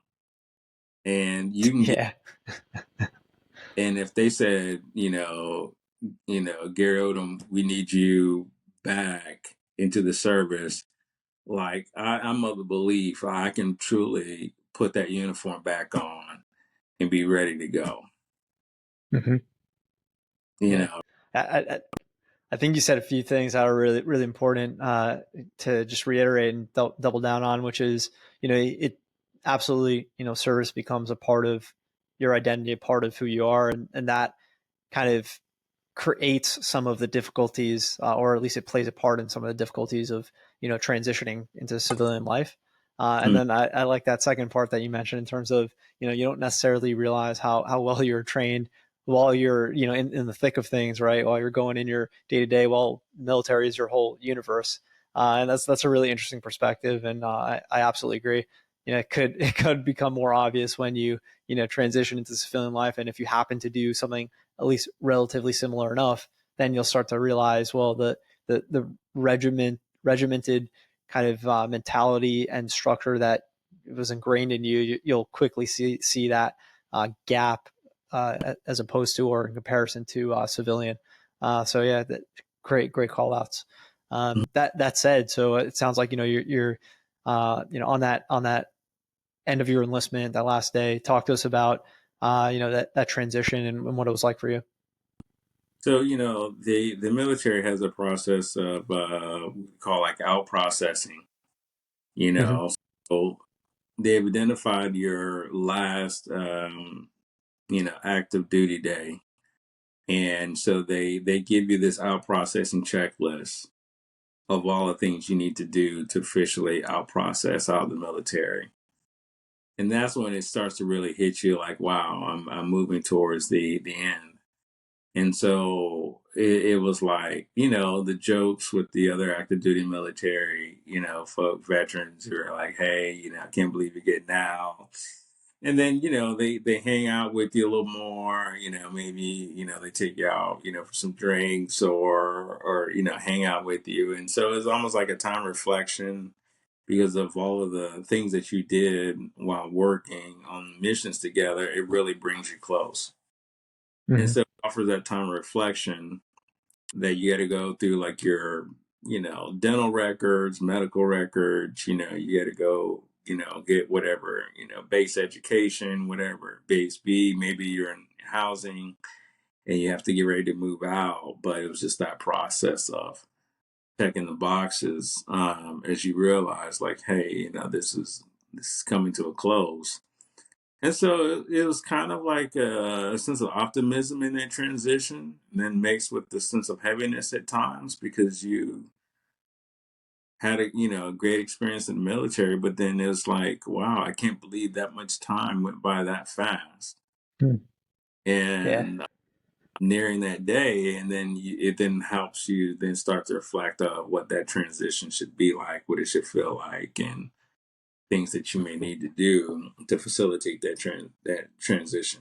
and you can get. Yeah. And if they said, Gary Odom, we need you back into the service, like I'm of the belief I can truly put that uniform back on and be ready to go. Hmm. You Yeah. know, I, I think you said a few things that are really, really important to just reiterate and double down on, which is, it absolutely, service becomes a part of your identity, a part of who you are. And that kind of creates some of the difficulties, or at least it plays a part in some of the difficulties of transitioning into civilian life. And mm, then I like that second part that you mentioned in terms of you don't necessarily realize how well you're trained while you're in the thick of things, right? While you're going in your day to day, while military is your whole universe, and that's a really interesting perspective, and I absolutely agree. It could become more obvious when you transition into civilian life, and if you happen to do something at least relatively similar enough, then you'll start to realize, well, the regimented kind of mentality and structure that was ingrained in you, you'll quickly see that gap as opposed to or in comparison to civilian. So yeah, great call outs. mm. That said, so it sounds like you're on that end of your enlistment, that last day. Talk to us about that transition and what it was like for you. So the military has a process of we call like out processing. You Mm-hmm. know, so they've identified your last active duty day, and so they give you this out processing checklist of all the things you need to do to officially out process out of the military. And that's when it starts to really hit you like, wow, I'm moving towards the end. And so it was like, the jokes with the other active duty military, folk, veterans who are like, hey, I can't believe you're getting out. And then, they hang out with you a little more, maybe, they take you out, for some drinks or, hang out with you. And so it's almost like a time reflection because of all of the things that you did while working on missions together. It really brings you close. And Mm-hmm. so it offers that time of reflection that you got to go through like your, dental records, medical records, you got to go, get whatever, base education, whatever, base B, maybe you're in housing and you have to get ready to move out. But it was just that process of checking the boxes as you realize like, hey, this is coming to a close. And so it was kind of like a sense of optimism in that transition, and then mixed with the sense of heaviness at times because you had a great experience in the military, but then it's like, wow, I can't believe that much time went by that fast. Yeah. And nearing that day, and then it then helps you then start to reflect what that transition should be like, what it should feel like, and things that you may need to do to facilitate that transition.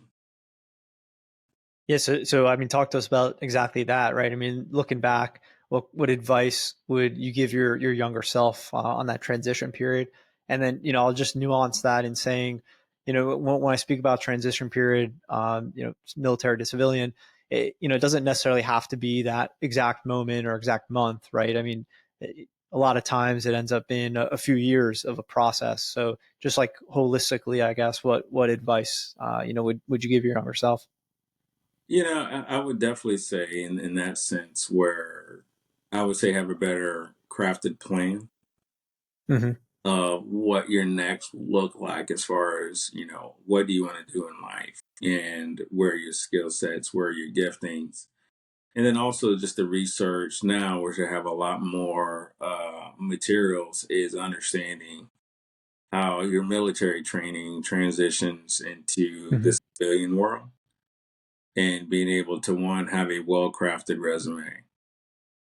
Yeah, so I mean, talk to us about exactly that, right? I mean, looking back, what advice would you give your younger self on that transition period? And then, I'll just nuance that in saying, when I speak about transition period, military to civilian, it doesn't necessarily have to be that exact moment or exact month, right? I mean, a lot of times it ends up being a few years of a process. So just like holistically, I guess, what advice, would you give your younger self? I would definitely say in that sense where I would say have a better crafted plan Hmm. of what your next look like as far as, what do you want to do in life and where are your skill sets, where are your giftings. And then also just the research now, which I have a lot more materials, is understanding how your military training transitions into Hmm. the civilian world and being able to one have a well crafted resume,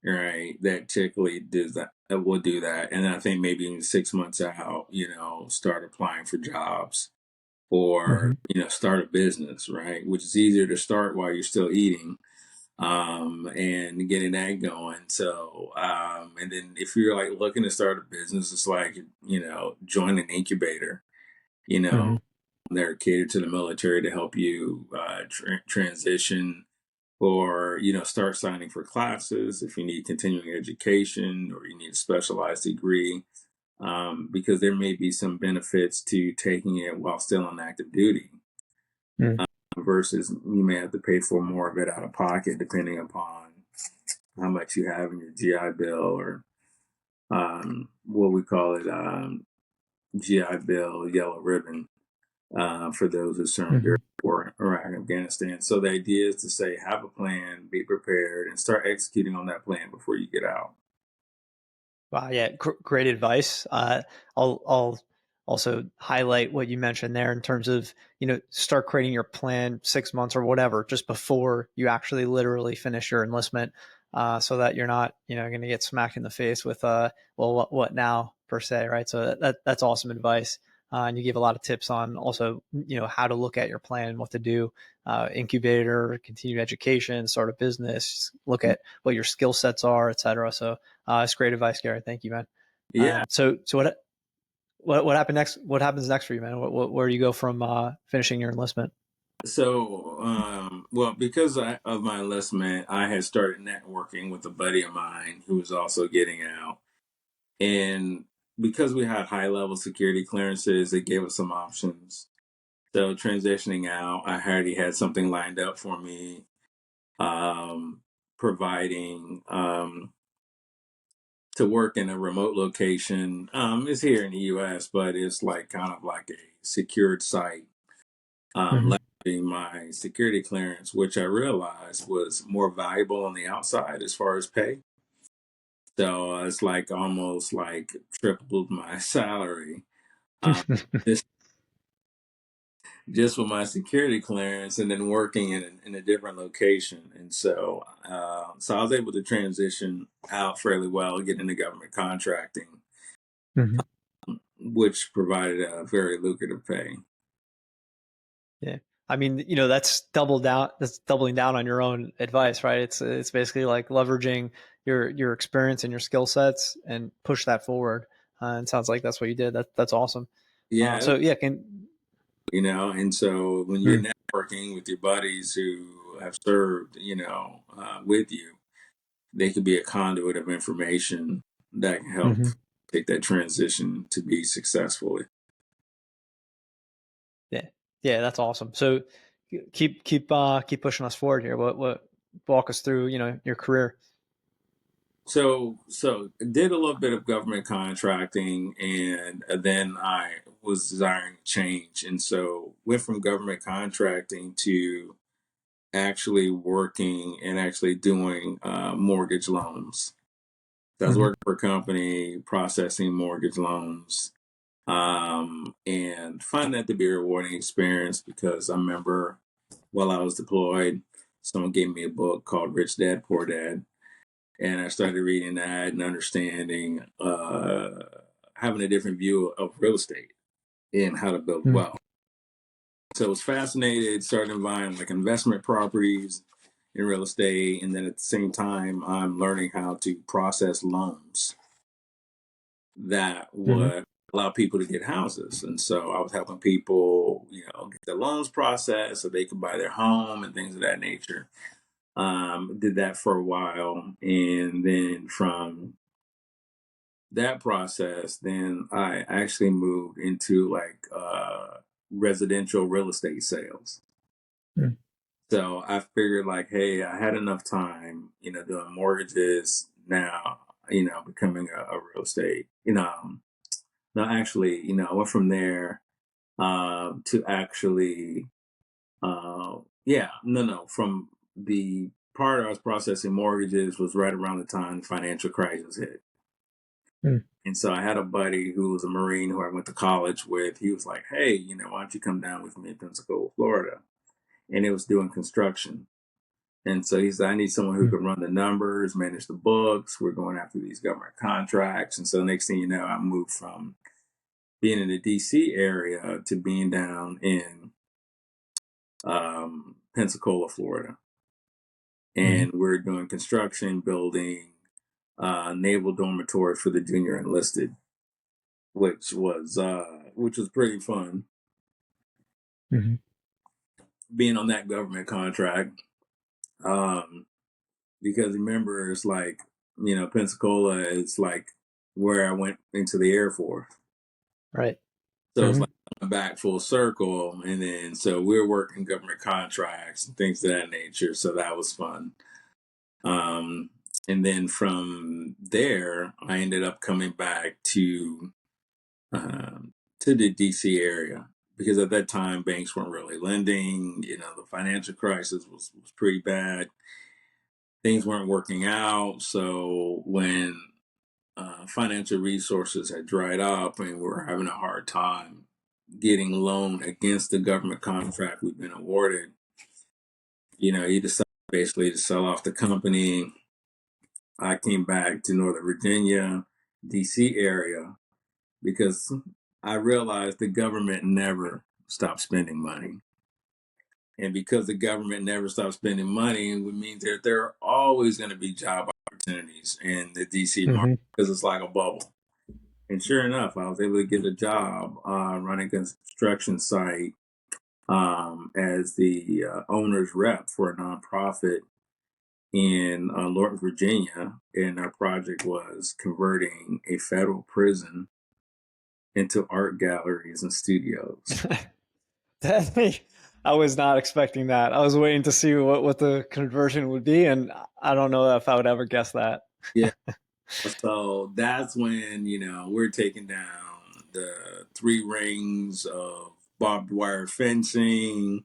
right? That typically does that will do that. And I think maybe in 6 months out, start applying for jobs or, Hmm. start a business, right? Which is easier to start while you're still eating and getting that going. So, and then if you're like looking to start a business, it's like, join an incubator, you know, Hmm. they're catered to the military to help you transition or start signing for classes if you need continuing education or you need a specialized degree because there may be some benefits to taking it while still on active duty Mm. versus you may have to pay for more of it out of pocket depending upon how much you have in your GI Bill or what we call it GI Bill, yellow ribbon for those who served during Hmm. war Iraq and Afghanistan. So the idea is to say, have a plan, be prepared, and start executing on that plan before you get out. Wow, yeah, great advice. I'll also highlight what you mentioned there in terms of start creating your plan 6 months or whatever just before you actually literally finish your enlistment, so that you're not going to get smacked in the face with well, what now per se, right? So that's awesome advice. And you gave a lot of tips on also how to look at your plan and what to do, incubator, continued education, start a business, look at what your skill sets are, et cetera. So that's great advice, Gary. Thank you, man. Yeah. So what happened next? What happens next for you, man? Where do you go from finishing your enlistment? So, well, because of my enlistment, I had started networking with a buddy of mine who was also getting out. And because we had high level security clearances, it gave us some options. So, transitioning out, I already had something lined up for me, um, providing to work in a remote location. It's here in the US, but it's like kind of like a secured site, Mm-hmm. leveraging my security clearance, which I realized was more valuable on the outside as far as pay. So it's like almost like tripled my salary. Um, just just with my security clearance and then working in a different location. And so, so I was able to transition out fairly well, get into government contracting, Mm-hmm. which provided a very lucrative pay. Yeah. I mean, that's double down. That's doubling down on your own advice, right? It's basically like leveraging your experience and your skill sets and push that forward. And it sounds like that's what you did. That's awesome. Yeah, So yeah, can. and so when you're Mm. networking with your buddies who have served, with you, they could be a conduit of information that can help Mm-hmm. take that transition to be successful. Yeah, yeah, that's awesome. So keep pushing us forward here. What walk us through your career. So did a little bit of government contracting, and then I was desiring change, and so went from government contracting to actually working and actually doing mortgage loans. So I was Mm-hmm. working for a company processing mortgage loans, and find that to be a rewarding experience because I remember while I was deployed, someone gave me a book called Rich Dad Poor Dad, and I started reading that and understanding, having a different view of real estate and how to build Mm-hmm. wealth. So I was fascinated, started buying like investment properties in real estate, and then at the same time, I'm learning how to process loans that Mm-hmm. would allow people to get houses. And so I was helping people, get their loans processed so they could buy their home and things of that nature. Did that for a while, and then from that process, then I actually moved into like residential real estate sales. Mm-hmm. So I figured like, hey, I had enough time, doing mortgages now, becoming a real estate, no, actually, I went from there to actually, yeah, no, from the part I was processing mortgages was right around the time the financial crisis hit. And so I had a buddy who was a Marine who I went to college with. He was like, hey, why don't you come down with me in Pensacola, Florida? And it was doing construction. And so he said, I need someone who Mm-hmm. can run the numbers, manage the books. We're going after these government contracts. And so next thing you know, I moved from being in the DC area to being down in Pensacola, Florida. Mm-hmm. And we're doing construction, building naval dormitories for the junior enlisted, which was pretty fun Mm-hmm. being on that government contract. Um, because remember, it's like, Pensacola is like where I went into the Air Force. Right. So it's Mm-hmm. like back full circle. And then, so we were working government contracts and things of that nature. So that was fun. Um, and then from there, I ended up coming back um, to the DC area because at that time banks weren't really lending. The financial crisis was pretty bad. Things weren't working out. So when financial resources had dried up and we were having a hard time getting loan against the government contract we've been awarded, he decided basically to sell off the company. I came back to Northern Virginia, DC area, because I realized the government never stopped spending money. And because the government never stopped spending money, it means that there are always going to be job opportunities in the DC market Mm-hmm. because it's like a bubble. And sure enough, I was able to get a job running a construction site as the owner's rep for a nonprofit in Northern Virginia. And our project was converting a federal prison into art galleries and studios. I was not expecting that. I was waiting to see what the conversion would be, and I don't know if I would ever guess that. Yeah. So that's when, we're taking down the 3 rings of barbed wire fencing.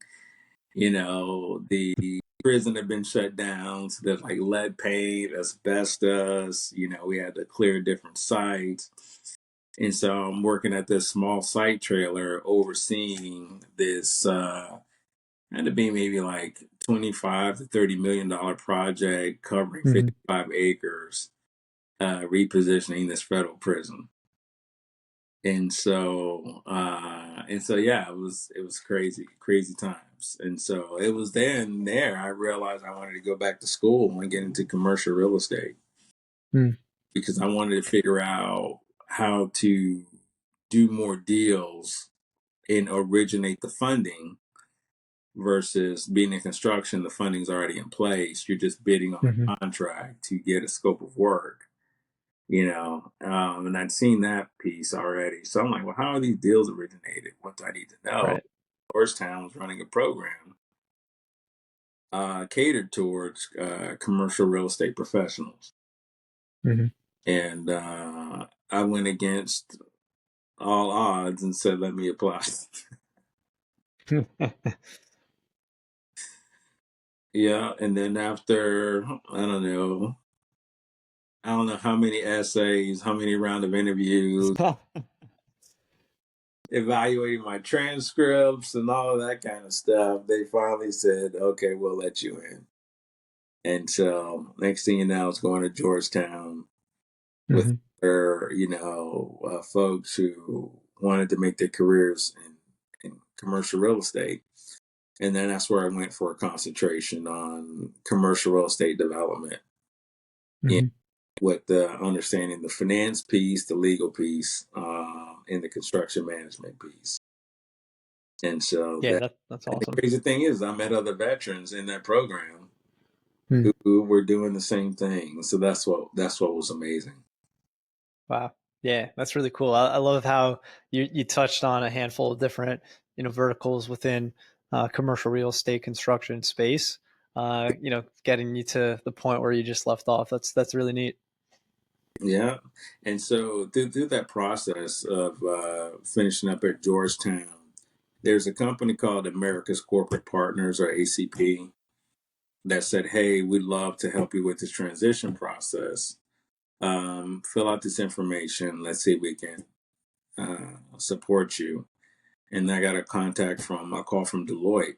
The prison had been shut down. So there's like lead paint, asbestos. We had to clear different sites. And so I'm working at this small site trailer overseeing this, had to be maybe like 25 to $30 million project covering Mm-hmm. 55 acres, repositioning this federal prison. And so yeah, it was crazy times. And so it was then there I realized I wanted to go back to school and get into commercial real estate Mm. because I wanted to figure out how to do more deals and originate the funding versus being in construction. The funding's already in place. You're just bidding on Mm-hmm. a contract to get a scope of work. And I'd seen that piece already. So I'm like, well, how are these deals originated? What do I need to know? Right. Georgetown was running a program catered towards commercial real estate professionals. Mm-hmm. And I went against all odds and said, let me apply. Yeah. And then after, I don't know how many essays, how many round of interviews, evaluating my transcripts and all of that kind of stuff, they finally said, okay, we'll let you in. And so next thing you know, I was going to Georgetown with Mm-hmm. her, folks who wanted to make their careers in commercial real estate. And then that's where I went for a concentration on commercial real estate development. Mm-hmm. With the understanding the finance piece, the legal piece, and the construction management piece. And so Yeah, that, that's and the awesome. crazy thing is, I met other veterans in that program Mm. who were doing the same thing. So that's what was amazing. Wow. Yeah, that's really cool. I love how you touched on a handful of different verticals within commercial real estate construction space. Getting you to the point where you just left off. That's really neat. Yeah. And so through that process of finishing up at Georgetown, there's a company called America's Corporate Partners, or ACP, that said, hey, we'd love to help you with this transition process. Fill out this information. Let's see if we can support you. And I got a call from Deloitte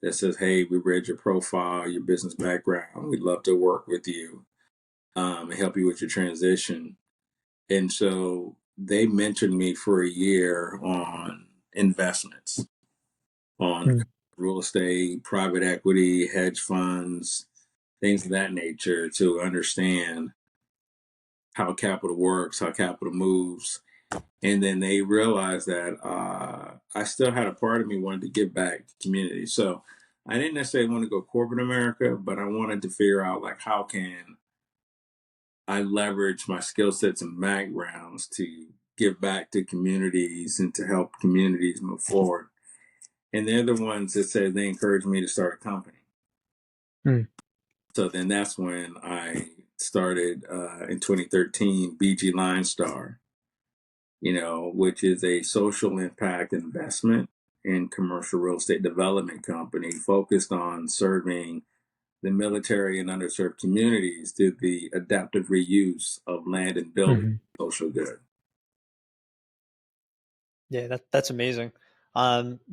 that says, hey, we read your profile, your business background. We'd love to work with you and help you with your transition. And so they mentored me for a year on investments, on Mm. real estate, private equity, hedge funds, things of that nature, to understand how capital works, how capital moves. And then they realized that I still had a part of me wanted to give back to the community. So I didn't necessarily want to go corporate America, but I wanted to figure out like how can I leverage my skill sets and backgrounds to give back to communities and to help communities move forward. And they're the ones that said they encouraged me to start a company. Mm. So then that's when I started in 2013, BG LionStar, which is a social impact investment and commercial real estate development company focused on serving the military and underserved communities through the adaptive reuse of land and building Mhm. social good. Yeah, that's amazing.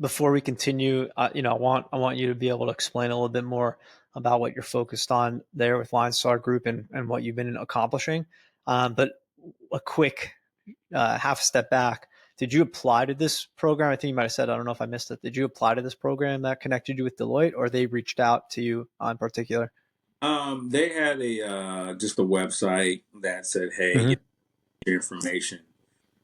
Before we continue, I want you to be able to explain a little bit more about what you're focused on there with LionStar Group and what you've been accomplishing. But a quick half step back. Did you apply to this program? I think you might have said, I don't know if I missed it. Did you apply to this program that connected you with Deloitte, or they reached out to you in particular? They had a just a website that said, "Hey, Mm-hmm. your information."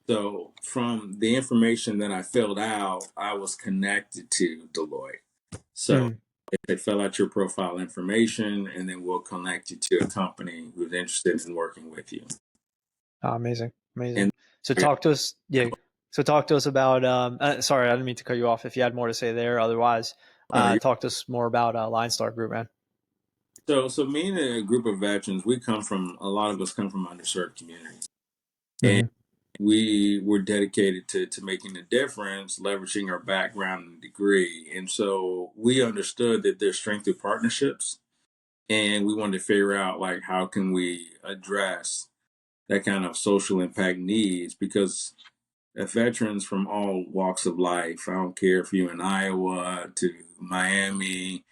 So from the information that I filled out, I was connected to Deloitte. So Mm. if they fill out your profile information, and then we'll connect you to a company who's interested in working with you. Oh, amazing, amazing. And So I got, talk to us. Yeah. So talk to us about. Sorry, I didn't mean to cut you off. If you had more to say there, otherwise, oh, no, talk to us more about LionStar Group, man. so me and a group of veterans, a lot of us come from underserved communities. And Mm-hmm. we were dedicated to making a difference, leveraging our background and degree. And so we understood that there's strength through partnerships. And we wanted to figure out like how can we address that kind of social impact needs, because veterans from all walks of life, I don't care if you're in Iowa to Miami,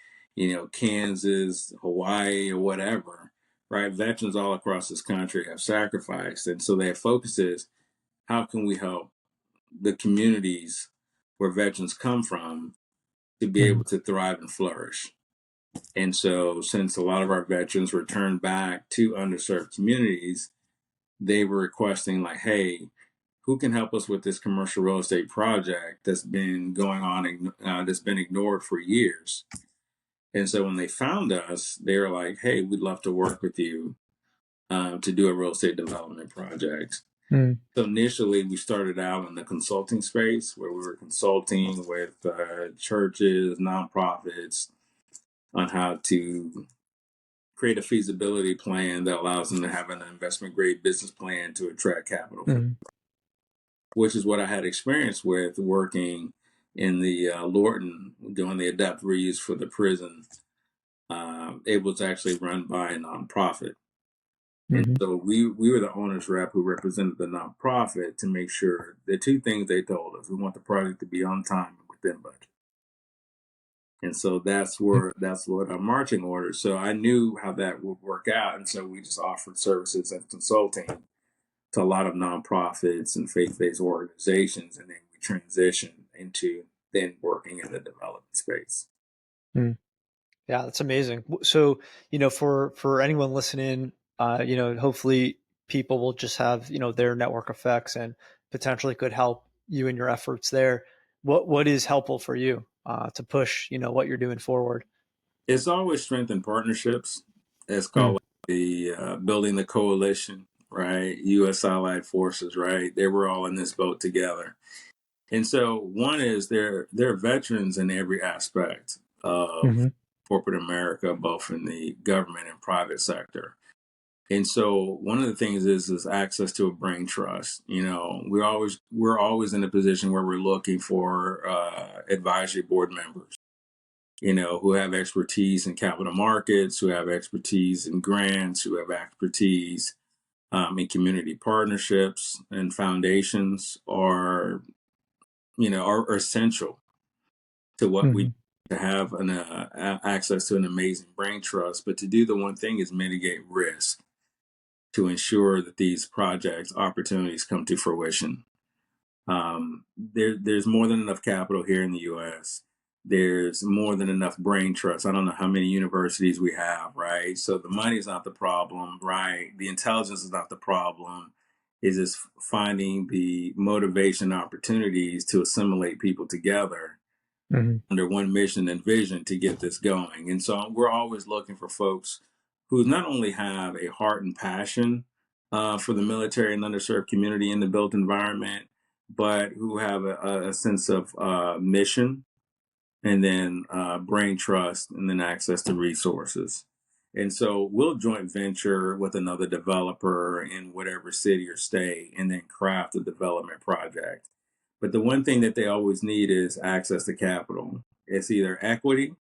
Kansas, Hawaii, or whatever, right? Veterans all across this country have sacrificed. And so their focus is how can we help the communities where veterans come from to be Mm-hmm. able to thrive and flourish. And so, since a lot of our veterans returned back to underserved communities, they were requesting, like, hey, who can help us with this commercial real estate project that's been going on, that's been ignored for years? And so, when they found us, they were like, hey, we'd love to work with you to do a real estate development project. Mm-hmm. So initially, we started out in the consulting space where we were consulting with churches, nonprofits on how to create a feasibility plan that allows them to have an investment grade business plan to attract capital from, Mm-hmm. which is what I had experience with working in the Lorton doing the adapt reuse for the prison. It was actually run by a nonprofit. And Mm-hmm. so we were the owner's rep who represented the nonprofit to make sure the two things they told us: we want the project to be on time and within budget. And so that's what our marching orders. So I knew how that would work out, and so we just offered services and consulting to a lot of nonprofits and faith-based organizations, and then we transitioned into then working in the development space. Mm-hmm. Yeah, that's amazing. So, for anyone listening, hopefully people will just have, their network effects and potentially could help you in your efforts there. What is helpful for you to push, what you're doing forward? It's always strengthened partnerships. It's Mm. called the building the coalition, right? U.S. Allied Forces, right? They were all in this boat together. And so one is they're veterans in every aspect of Mm-hmm. corporate America, both in the government and private sector. And so one of the things is access to a brain trust. We're always in a position where we're looking for advisory board members, who have expertise in capital markets, who have expertise in grants, who have expertise in community partnerships and foundations, are essential to what we Mm-hmm. to have access to an amazing brain trust. But to do the one thing is mitigate risk to ensure that these projects opportunities come to fruition. There's more than enough capital here in the U.S. There's more than enough brain trust. I don't know how many universities we have, right? So the money is not the problem, right? The intelligence is not the problem. Is just finding the motivation opportunities to assimilate people together Mm-hmm. under one mission and vision to get this going. And so we're always looking for folks who not only have a heart and passion for the military and underserved community in the built environment, but who have a sense of mission, and then brain trust, and then access to resources. And so we'll joint venture with another developer in whatever city or state and then craft a development project. But the one thing that they always need is access to capital. It's either equity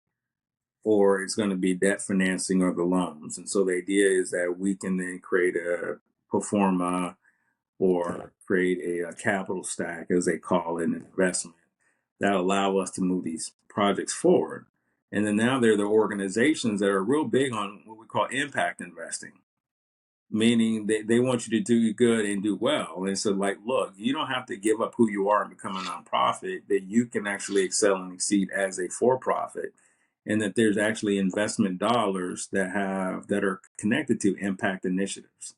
or it's going to be debt financing or the loans. And so the idea is that we can then create a pro forma or create a capital stack, as they call it, an investment that allow us to move these projects forward. And then now they're the organizations that are real big on what we call impact investing, meaning they want you to do good and do well. And so, like, look, you don't have to give up who you are and become a nonprofit, that you can actually excel and exceed as a for profit. And that there's actually investment dollars that are connected to impact initiatives.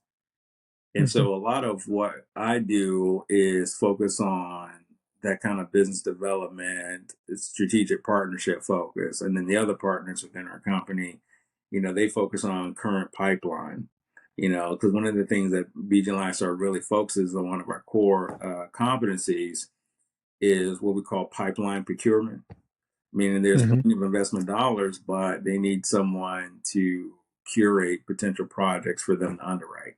And Mm-hmm. so a lot of what I do is focus on that kind of business development, strategic partnership focus. And then the other partners within our company, they focus on current pipeline, because one of the things that BG and LionStar really focuses on, one of our core competencies, is what we call pipeline procurement, meaning there's Mm-hmm. plenty of investment dollars, but they need someone to curate potential projects for them to underwrite.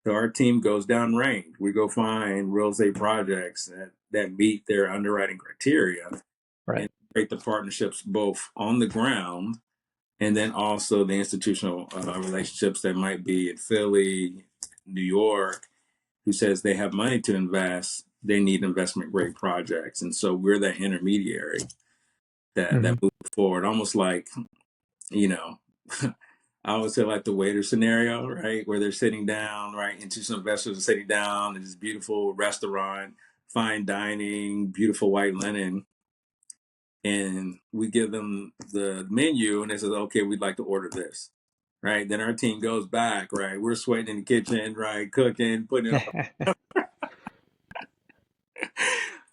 So our team goes down range. We go find real estate projects that meet their underwriting criteria Right. and create the partnerships both on the ground and then also the institutional relationships that might be in Philly, New York, who says they have money to invest. They need investment grade projects. And so we're that intermediary Mm-hmm. that moves forward, almost like, you know, I would say like the waiter scenario, right? Where they're sitting down, right? Institutional investors are sitting down in this beautiful restaurant, fine dining, beautiful white linen. And we give them the menu and they say, okay, we'd like to order this. Right. Then our team goes back, right? We're sweating in the kitchen, right? Cooking, putting it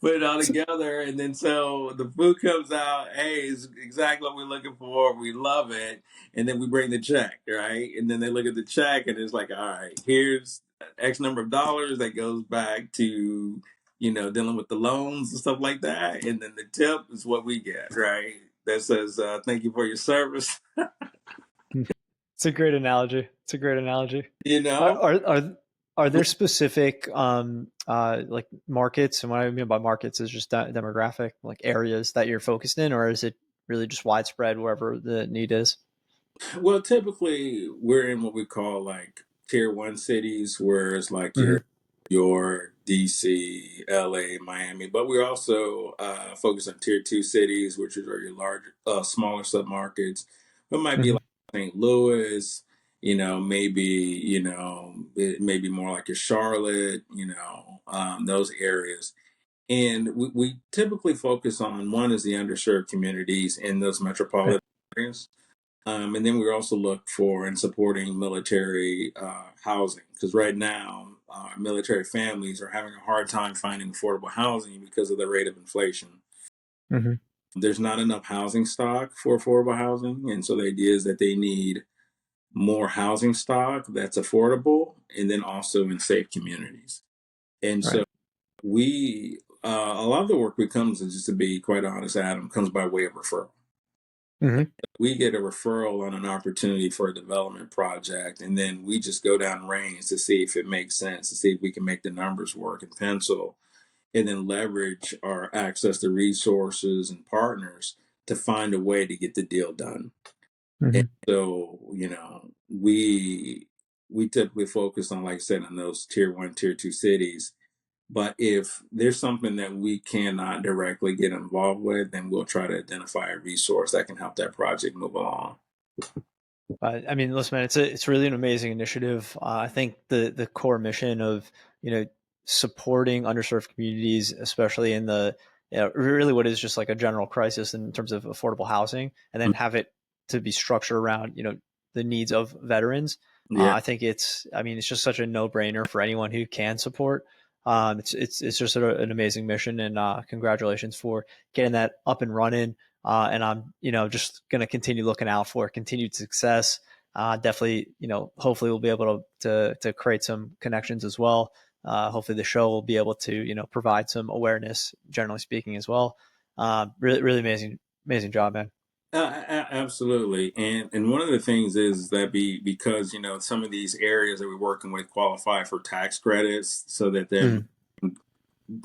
put it all together, and then so the food comes out. Hey, it's exactly what we're looking for. We love it, and then we bring the check, right? And then they look at the check, and it's like, all right, here's X number of dollars that goes back to dealing with the loans and stuff like that, and then the tip is what we get, right? That says thank you for your service. It's a great analogy. It's a great analogy. you Are know, are are, are there specific like markets, and what I mean by markets is just demographic, like areas that you're focused in, or is it really just widespread wherever the need is? well, typically we're in what we call like tier one cities, where it's like Mm-hmm. your York, DC, LA, Miami, but we also focus on tier two cities, which are your larger, smaller submarkets. It might be Mm-hmm. like St. Louis, maybe, it may be more like a Charlotte, those areas. And we typically focus on, one is the underserved communities in those Right. metropolitan areas. And then we also look for and supporting military housing, because right now military families are having a hard time finding affordable housing because of the rate of inflation. Mm-hmm. There's not enough housing stock for affordable housing, and so the idea is that they need more housing stock that's affordable, and then also in safe communities. And Right. so a lot of the work becomes, just to be quite honest, Adam, comes by way of referral. Mm-hmm. We get a referral on an opportunity for a development project, and then we just go down range to see if it makes sense, to see if we can make the numbers work and pencil, and then leverage our access to resources and partners to find a way to get the deal done. And Mm-hmm. so, we typically focus on, like I said, on those tier one, tier two cities. But if there's something that we cannot directly get involved with, then we'll try to identify a resource that can help that project move along. I mean, listen, man, it's really an amazing initiative. I think the core mission of supporting underserved communities, especially in the really what is just like a general crisis in terms of affordable housing, and then have it to be structured around the needs of veterans. Yeah. I think it's just such a no brainer for anyone who can support. It's just an amazing mission, and congratulations for getting that up and running. And I'm just going to continue looking out for continued success. definitely, hopefully we'll be able to create some connections as well. Hopefully the show will be able to, provide some awareness, generally speaking, as well. Really, really amazing job, man. Absolutely, and one of the things is that because some of these areas that we're working with qualify for tax credits, so that they're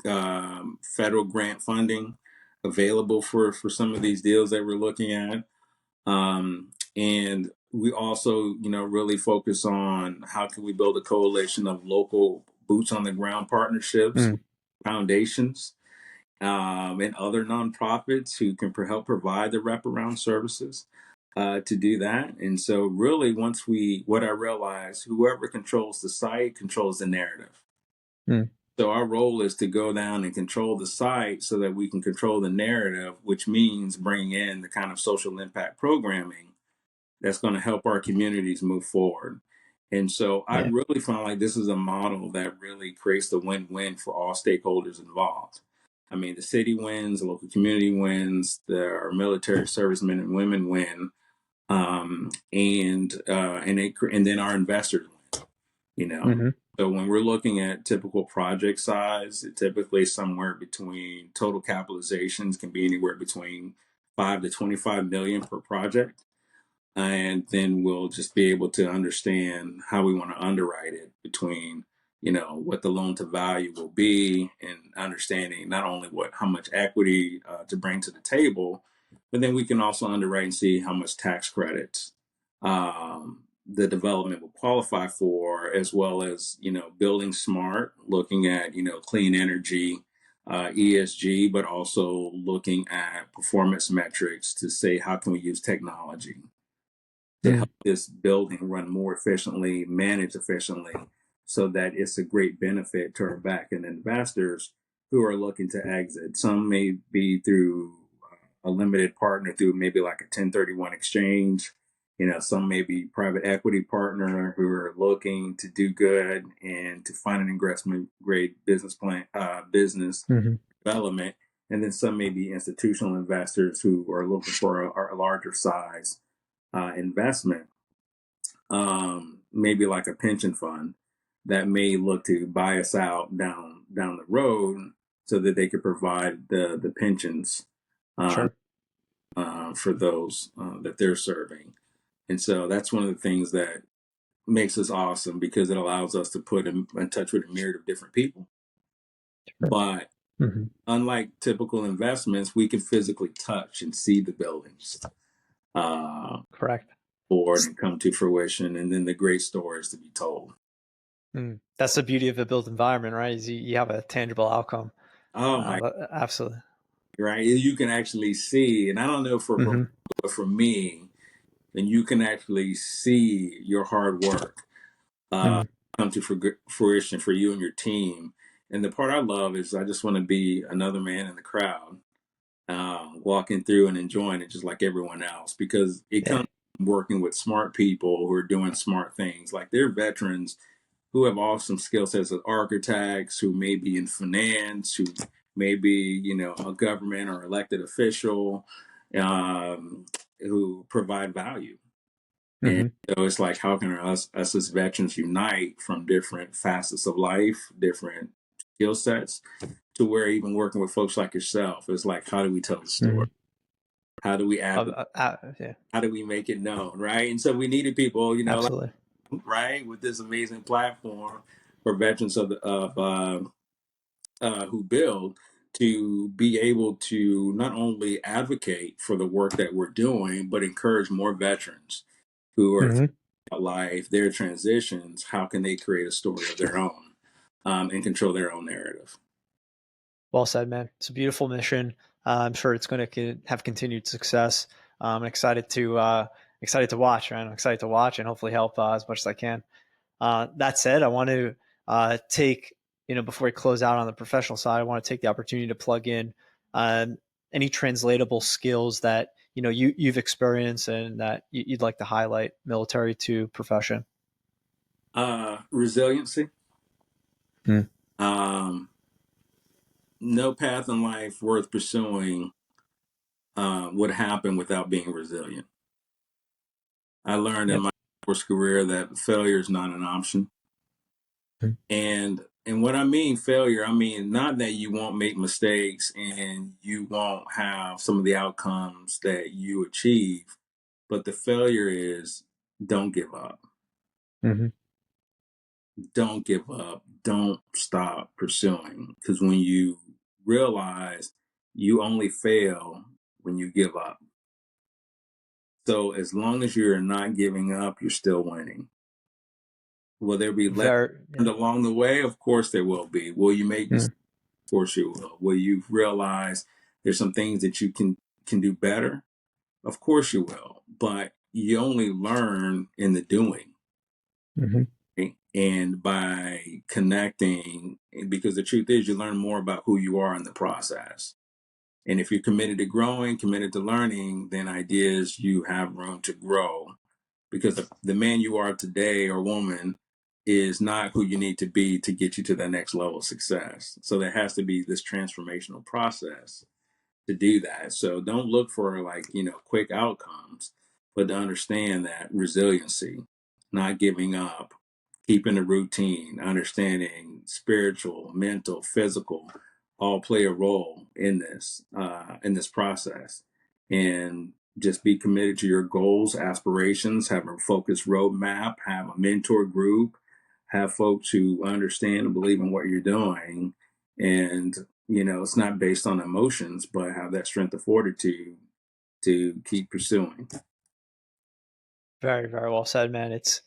Mm, federal grant funding available for some of these deals that we're looking at. And we also, really focus on how can we build a coalition of local boots on the ground partnerships, mm, foundations, and other nonprofits who can help provide the wraparound services to do that. And so, really, what I realized, whoever controls the site controls the narrative. mm, So our role is to go down and control the site so that we can control the narrative, which means bringing in the kind of social impact programming that's going to help our communities move forward. And so I yeah. really found like this is a model that really creates the win-win for all stakeholders involved. I mean, the city wins, the local community wins, our military servicemen and women win, and then our investors win. You know, Hmm. so when we're looking at typical project size, it typically somewhere between total capitalizations can be anywhere between 5 to 25 million per project, and then we'll just be able to understand how we want to underwrite it between what the loan to value will be, and understanding not only how much equity to bring to the table, but then we can also underwrite and see how much tax credits the development will qualify for, as well as building smart, looking at clean energy, ESG, but also looking at performance metrics to say how can we use technology to Mm, help this building run more efficiently, manage efficiently, so that it's a great benefit to our back end investors who are looking to exit. Some may be through a limited partner through maybe like a 1031 exchange. Some may be private equity partner who are looking to do good and to find an investment grade business plan, business hmm. development. And then some may be institutional investors who are looking for a larger size investment, maybe like a pension fund that may look to buy us out down the road so that they could provide the pensions uh, Sure. for those that they're serving. And so that's one of the things that makes us awesome, because it allows us to put in touch with a myriad of different people. Sure. But Hmm. unlike typical investments, we can physically touch and see the buildings uh, Correct. forward and come to fruition, and then the great stories to be told. Mm. That's the beauty of a built environment, right? Is you have a tangible outcome. Oh my, Absolutely. right? You can actually see, and I don't know for Hmm. but for me, then you can actually see your hard work uh, Hmm. come to fruition for you and your team. And the part I love is I just want to be another man in the crowd, walking through and enjoying it just like everyone else, because it Yeah. comes from working with smart people who are doing smart things. Like they're veterans who have awesome skill sets as architects, who may be in finance, who may be, a government or elected official, who provide value. And Hmm. so it's like, how can us as veterans unite from different facets of life, different skill sets, to where even working with folks like yourself, it's like, how do we tell the story? Hmm. How do we Yeah. how do we make it known, right? And so we needed people, Absolutely. right, with this amazing platform for veterans who build, to be able to not only advocate for the work that we're doing, but encourage more veterans who are thinking Hmm. about life, their transitions. How can they create a story of their own, and control their own narrative? Well said, man. It's a beautiful mission. I'm sure it's going to have continued success. I'm excited to watch, man. I'm excited to watch and hopefully help as much as I can. That said, I want to take, before we close out on the professional side, I want to take the opportunity to plug in um, any translatable skills that you've experienced and that you'd like to highlight, military to profession. Resiliency. Mm. Um, no path in life worth pursuing would happen without being resilient. I learned in Yep. my Force career that failure is not an option. Mhm. And what I mean failure, I mean not that you won't make mistakes and you won't have some of the outcomes that you achieve, but the failure is don't give up. Mhm. Don't give up. Don't stop pursuing. Because when you realize you only fail when you give up. So as long as you're not giving up, you're still winning. Will there be lessons Very, yeah. along the way? Of course there will be. Will you make mistakes? Mm. Of course you will. Will you realize there's some things that you can do better? Of course you will. But you only learn in the doing. Mhm. Right? And by connecting, because the truth is you learn more about who you are in the process. And if you're committed to growing, committed to learning, then ideas you have room to grow, because the man you are today or woman is not who you need to be to get you to that next level of success. So there has to be this transformational process to do that. So don't look for like, quick outcomes, but to understand that resiliency, not giving up, keeping a routine, understanding spiritual, mental, physical, all play a role in this process. And just be committed to your goals, aspirations, have a focused roadmap, have a mentor group, have folks who understand and believe in what you're doing. And it's not based on emotions, but have that strength of fortitude to keep pursuing. Very, very well said, man. It's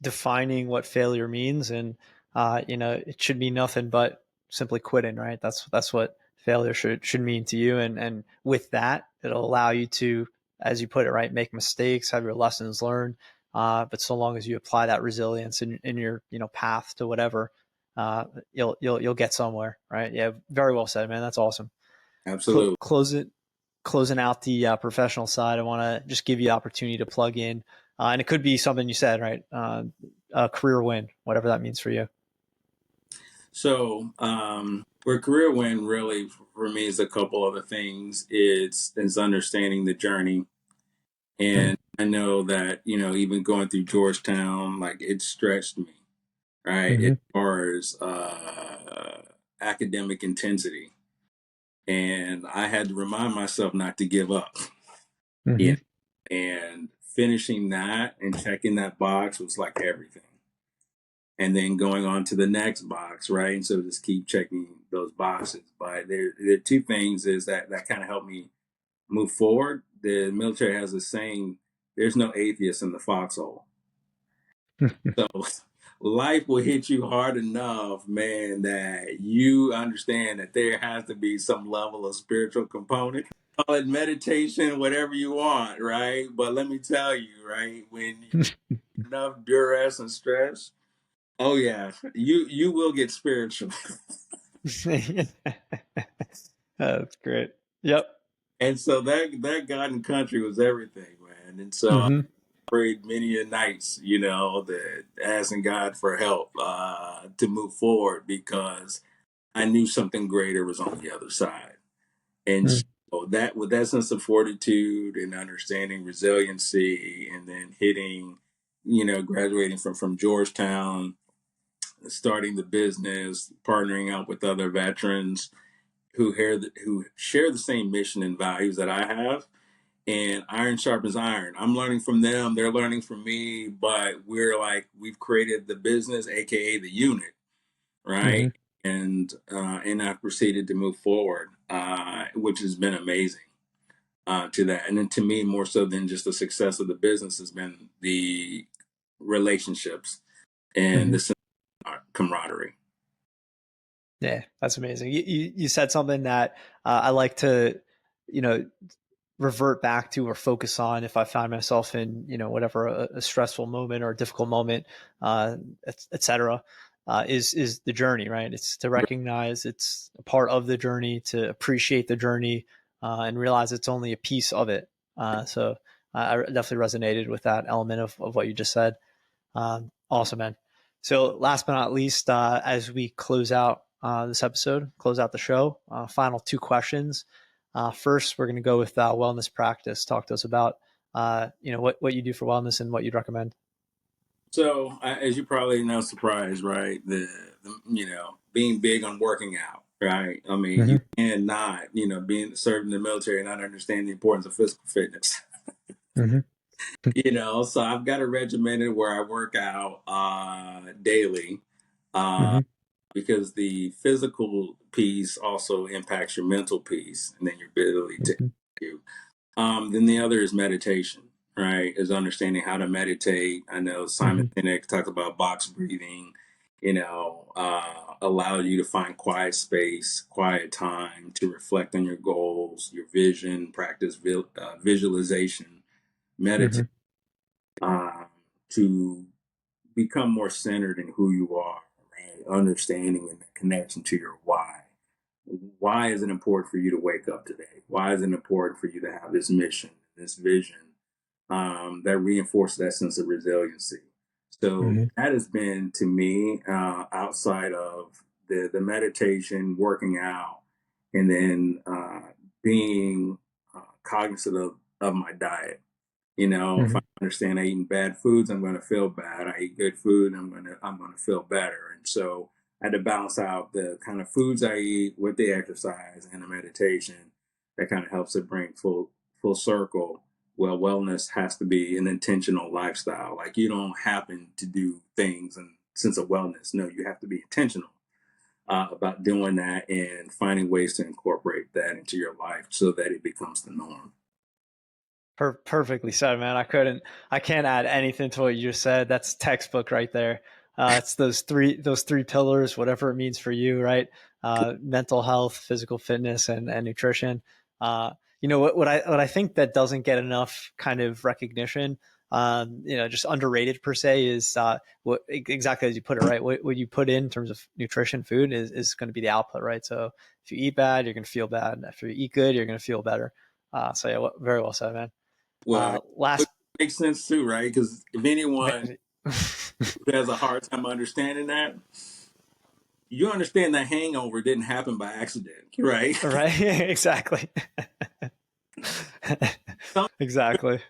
defining what failure means, and it should be nothing but simply quitting, right? That's what failure should mean to you, and with that, it'll allow you to, as you put it, right, make mistakes, have your lessons learned. But so long as you apply that resilience in your path to whatever, you'll get somewhere, right? Yeah, very well said, man. That's awesome. Absolutely. Closing out the professional side, I want to just give you the opportunity to plug in, and it could be something you said, right? A career win, whatever that means for you. So, where career win really for me is a couple other things. It's understanding the journey, Mm. and I know that even going through Georgetown, like it stretched me, right? As Mm-hmm. far as academic intensity, and I had to remind myself not to give up. Mm-hmm. Yeah, and finishing that and checking that box was like everything. And then going on to the next box, right? And so just keep checking those boxes. But there are two things is that kind of helped me move forward. The military has a saying, there's no atheist in the foxhole. So life will hit you hard enough, man, that you understand that there has to be some level of spiritual component. Call it meditation, whatever you want, right? But let me tell you, right, when you enough duress and stress, oh yeah, you will get spiritual. That's great. Yep. And so that God and country was everything, man. And so I Mm-hmm. prayed many a nights, that asking God for help to move forward because I knew something greater was on the other side. And Mm-hmm. so that with that sense of fortitude and understanding resiliency, and then hitting, graduating from Georgetown, starting the business, partnering up with other veterans who share the same mission and values that I have. And iron sharpens iron. I'm learning from them, they're learning from me, but we've created the business, aka the unit, Mm-hmm. right? And I've proceeded to move forward, which has been amazing to that. And then to me, more so than just the success of the business, has been the relationships and Mm-hmm. the sense of camaraderie. Yeah, that's amazing. You said something that I like to, you know, revert back to or focus on if I find myself in, whatever a stressful moment or a difficult moment, et cetera, is the journey, right? It's to recognize it's a part of the journey, to appreciate the journey, and realize it's only a piece of it. So I definitely resonated with that element of what you just said. Awesome, man. So, last but not least, as we close out this episode, close out the show, final two questions. First, we're going to go with wellness practice. Talk to us about, what you do for wellness and what you'd recommend. So, as you probably know, surprise, right? Being big on working out, right? I mean, you Hmm. cannot, being serving in the military and not understand the importance of physical fitness. Hmm. So I've got a regimented where I work out daily, uh, Hmm. because the physical piece also impacts your mental piece and then your ability to Hmm. execute. Then the other is meditation, right? Is understanding how to meditate. I know Simon Hmm. Sinek talks about box breathing, allow you to find quiet space, quiet time to reflect on your goals, your vision, practice visualization, meditate, Hmm. um, to become more centered in who you are, right? Understanding and the connection to your why. Why is it important for you to wake up today? Why is it important for you to have this mission, this vision, that reinforces that sense of resiliency? So Hmm. that has been to me, outside of the meditation, working out, and then being cognizant of my diet. If I Hmm. understand I eating bad foods, I'm going to feel bad. I eat good food, I'm going to feel better. And so I had to balance out the kind of foods I eat with the exercise and the meditation. That kind of helps it bring full circle. Well, wellness has to be an intentional lifestyle. Like, you don't happen to do things in sense of wellness. No, you have to be intentional about doing that and finding ways to incorporate that into your life so that it becomes the norm. Perfectly said, man. I can't add anything to what you just said. That's textbook right there. It's those three pillars, whatever it means for you, right? Mental health, physical fitness, and nutrition. Uh, what I think that doesn't get enough kind of recognition, just underrated per se, is what exactly as you put it, right? What you put in terms of nutrition, food is going to be the output, right? So if you eat bad, you're going to feel bad. If you eat good, you're going to feel better. So yeah, very well said, man. Well, it Last, makes sense too, right? Because if anyone who has a hard time understanding that, you understand that hangover didn't happen by accident, right? right? Exactly. Some Exactly.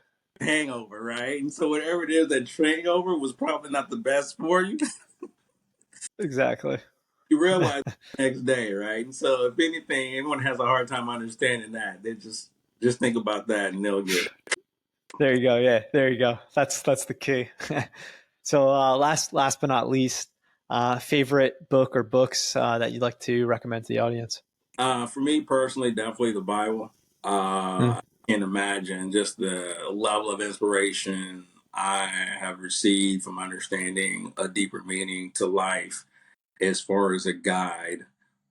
hangover, right? And so whatever it is that hangover was probably not the best for you. Exactly. You realize the next day, right? And so if anything, anyone has a hard time understanding that, they just think about that and they'll get it. There you go. Yeah, there you go. That's the key. So last but not least, favorite book or books that you'd like to recommend to the audience. For me personally, definitely the Bible. Mm. I can't imagine just the level of inspiration I have received from understanding a deeper meaning to life as far as a guide,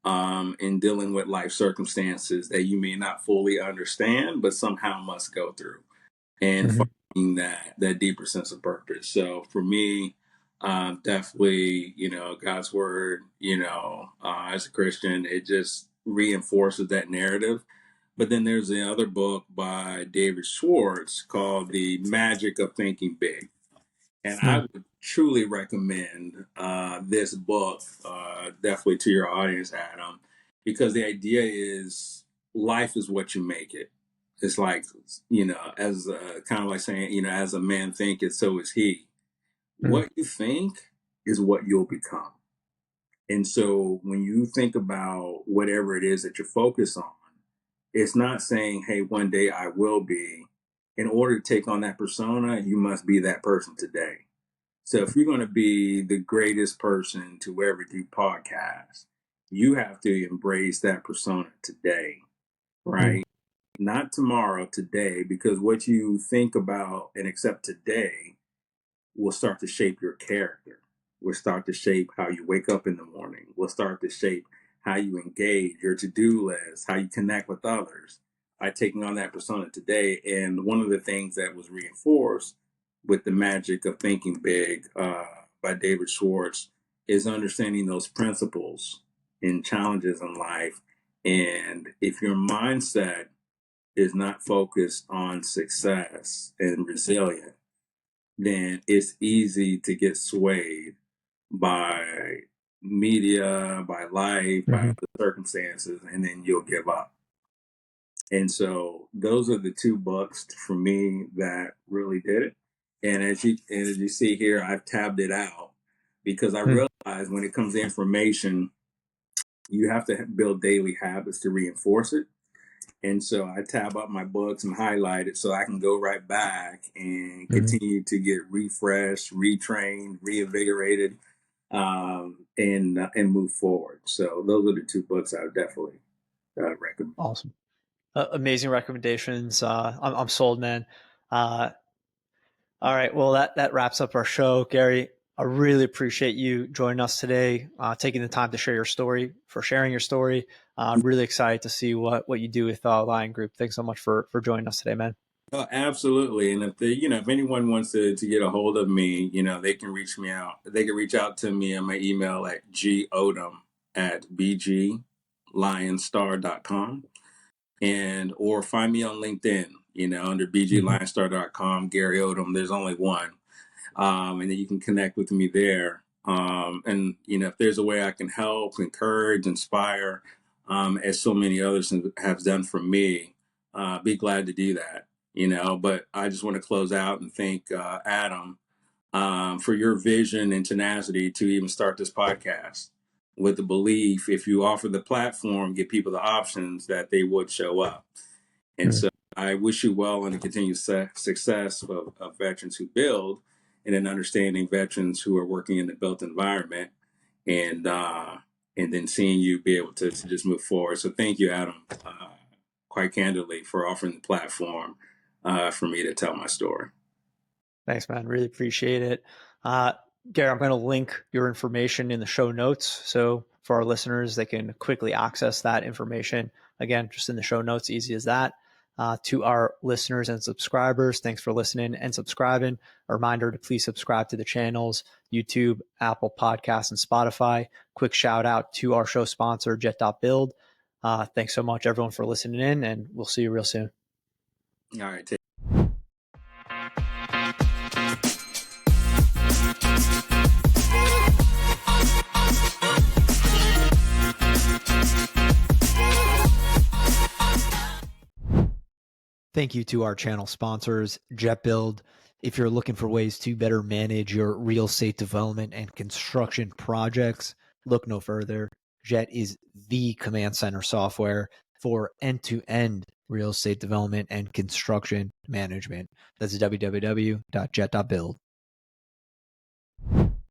in dealing with life circumstances that you may not fully understand, but somehow must go through, and Hmm. finding that deeper sense of purpose. So for me, definitely, God's word, as a Christian, it just reinforces that narrative. But then there's the other book by David Schwartz called The Magic of Thinking Big. And I Mm. would truly recommend this book, definitely to your audience, Adam, because the idea is life is what you make it. It's like, as kind of like saying, as a man thinketh, so is he. Mm. What you think is what you'll become. And so when you think about whatever it is that you're focused on, it's not saying, hey, one day I will be. In order to take on that persona, you must be that person today. So if you're going to be the greatest person to ever do podcasts, you have to embrace that persona today, Mm. right? Not tomorrow, today, because what you think about and accept today will start to shape your character, will start to shape how you wake up in the morning, will start to shape how you engage your to-do list, how you connect with others by taking on that persona today. And one of the things that was reinforced with the magic of thinking big, by David Schwartz, is understanding those principles and challenges in life. And if your mindset is not focused on success and resilient, then it's easy to get swayed by media, by life, by Hmm. the circumstances, and then you'll give up. And so those are the two books for me that really did it. And as you see here, I've tabbed it out because I Hmm. realize when it comes to information, you have to build daily habits to reinforce it. And so I tab up my books and highlight it so I can go right back and Hmm. continue to get refreshed, retrained, reinvigorated, and move forward. So those are the two books I would definitely recommend. Awesome. Amazing recommendations. I'm sold, man. Uh, all right. Well, that wraps up our show. Gary, I really appreciate you joining us today, taking the time to share your story, for sharing your story. Really excited to see what you do with Lion Group. Thanks so much for joining us today, man. Oh, absolutely. And if anyone wants to get a hold of me, they can reach me out. They can reach out to me on my email at godum@bglionstar.com and or find me on LinkedIn, under Mhm. bglionstar.com, Gary Odum. There's only one. And then you can connect with me there. And if there's a way I can help, encourage, inspire, as so many others have done for me, be glad to do that. But I just want to close out and thank Adam for your vision and tenacity to even start this podcast with the belief if you offer the platform, give people the options that they would show up. And Mhm. so I wish you well in the continued success of veterans who build and then understanding veterans who are working in the built environment and then seeing you be able to just move forward. So thank you, Adam, quite candidly for offering the platform for me to tell my story. Thanks, man. Really appreciate it. Uh, Gary, I'm going to link your information in the show notes. So for our listeners, they can quickly access that information. Again, just in the show notes, easy as that. To our listeners and subscribers, thanks for listening and subscribing. A reminder to please subscribe to the channels, YouTube, Apple Podcasts, and Spotify. Quick shout out to our show sponsor, Jet.Build. Thanks so much, everyone, for listening in, and we'll see you real soon. All right. Thank you to our channel sponsors, Jet.Build. If you're looking for ways to better manage your real estate development and construction projects, look no further. Jet is the command center software for end-to-end real estate development and construction management. That's www.jet.build.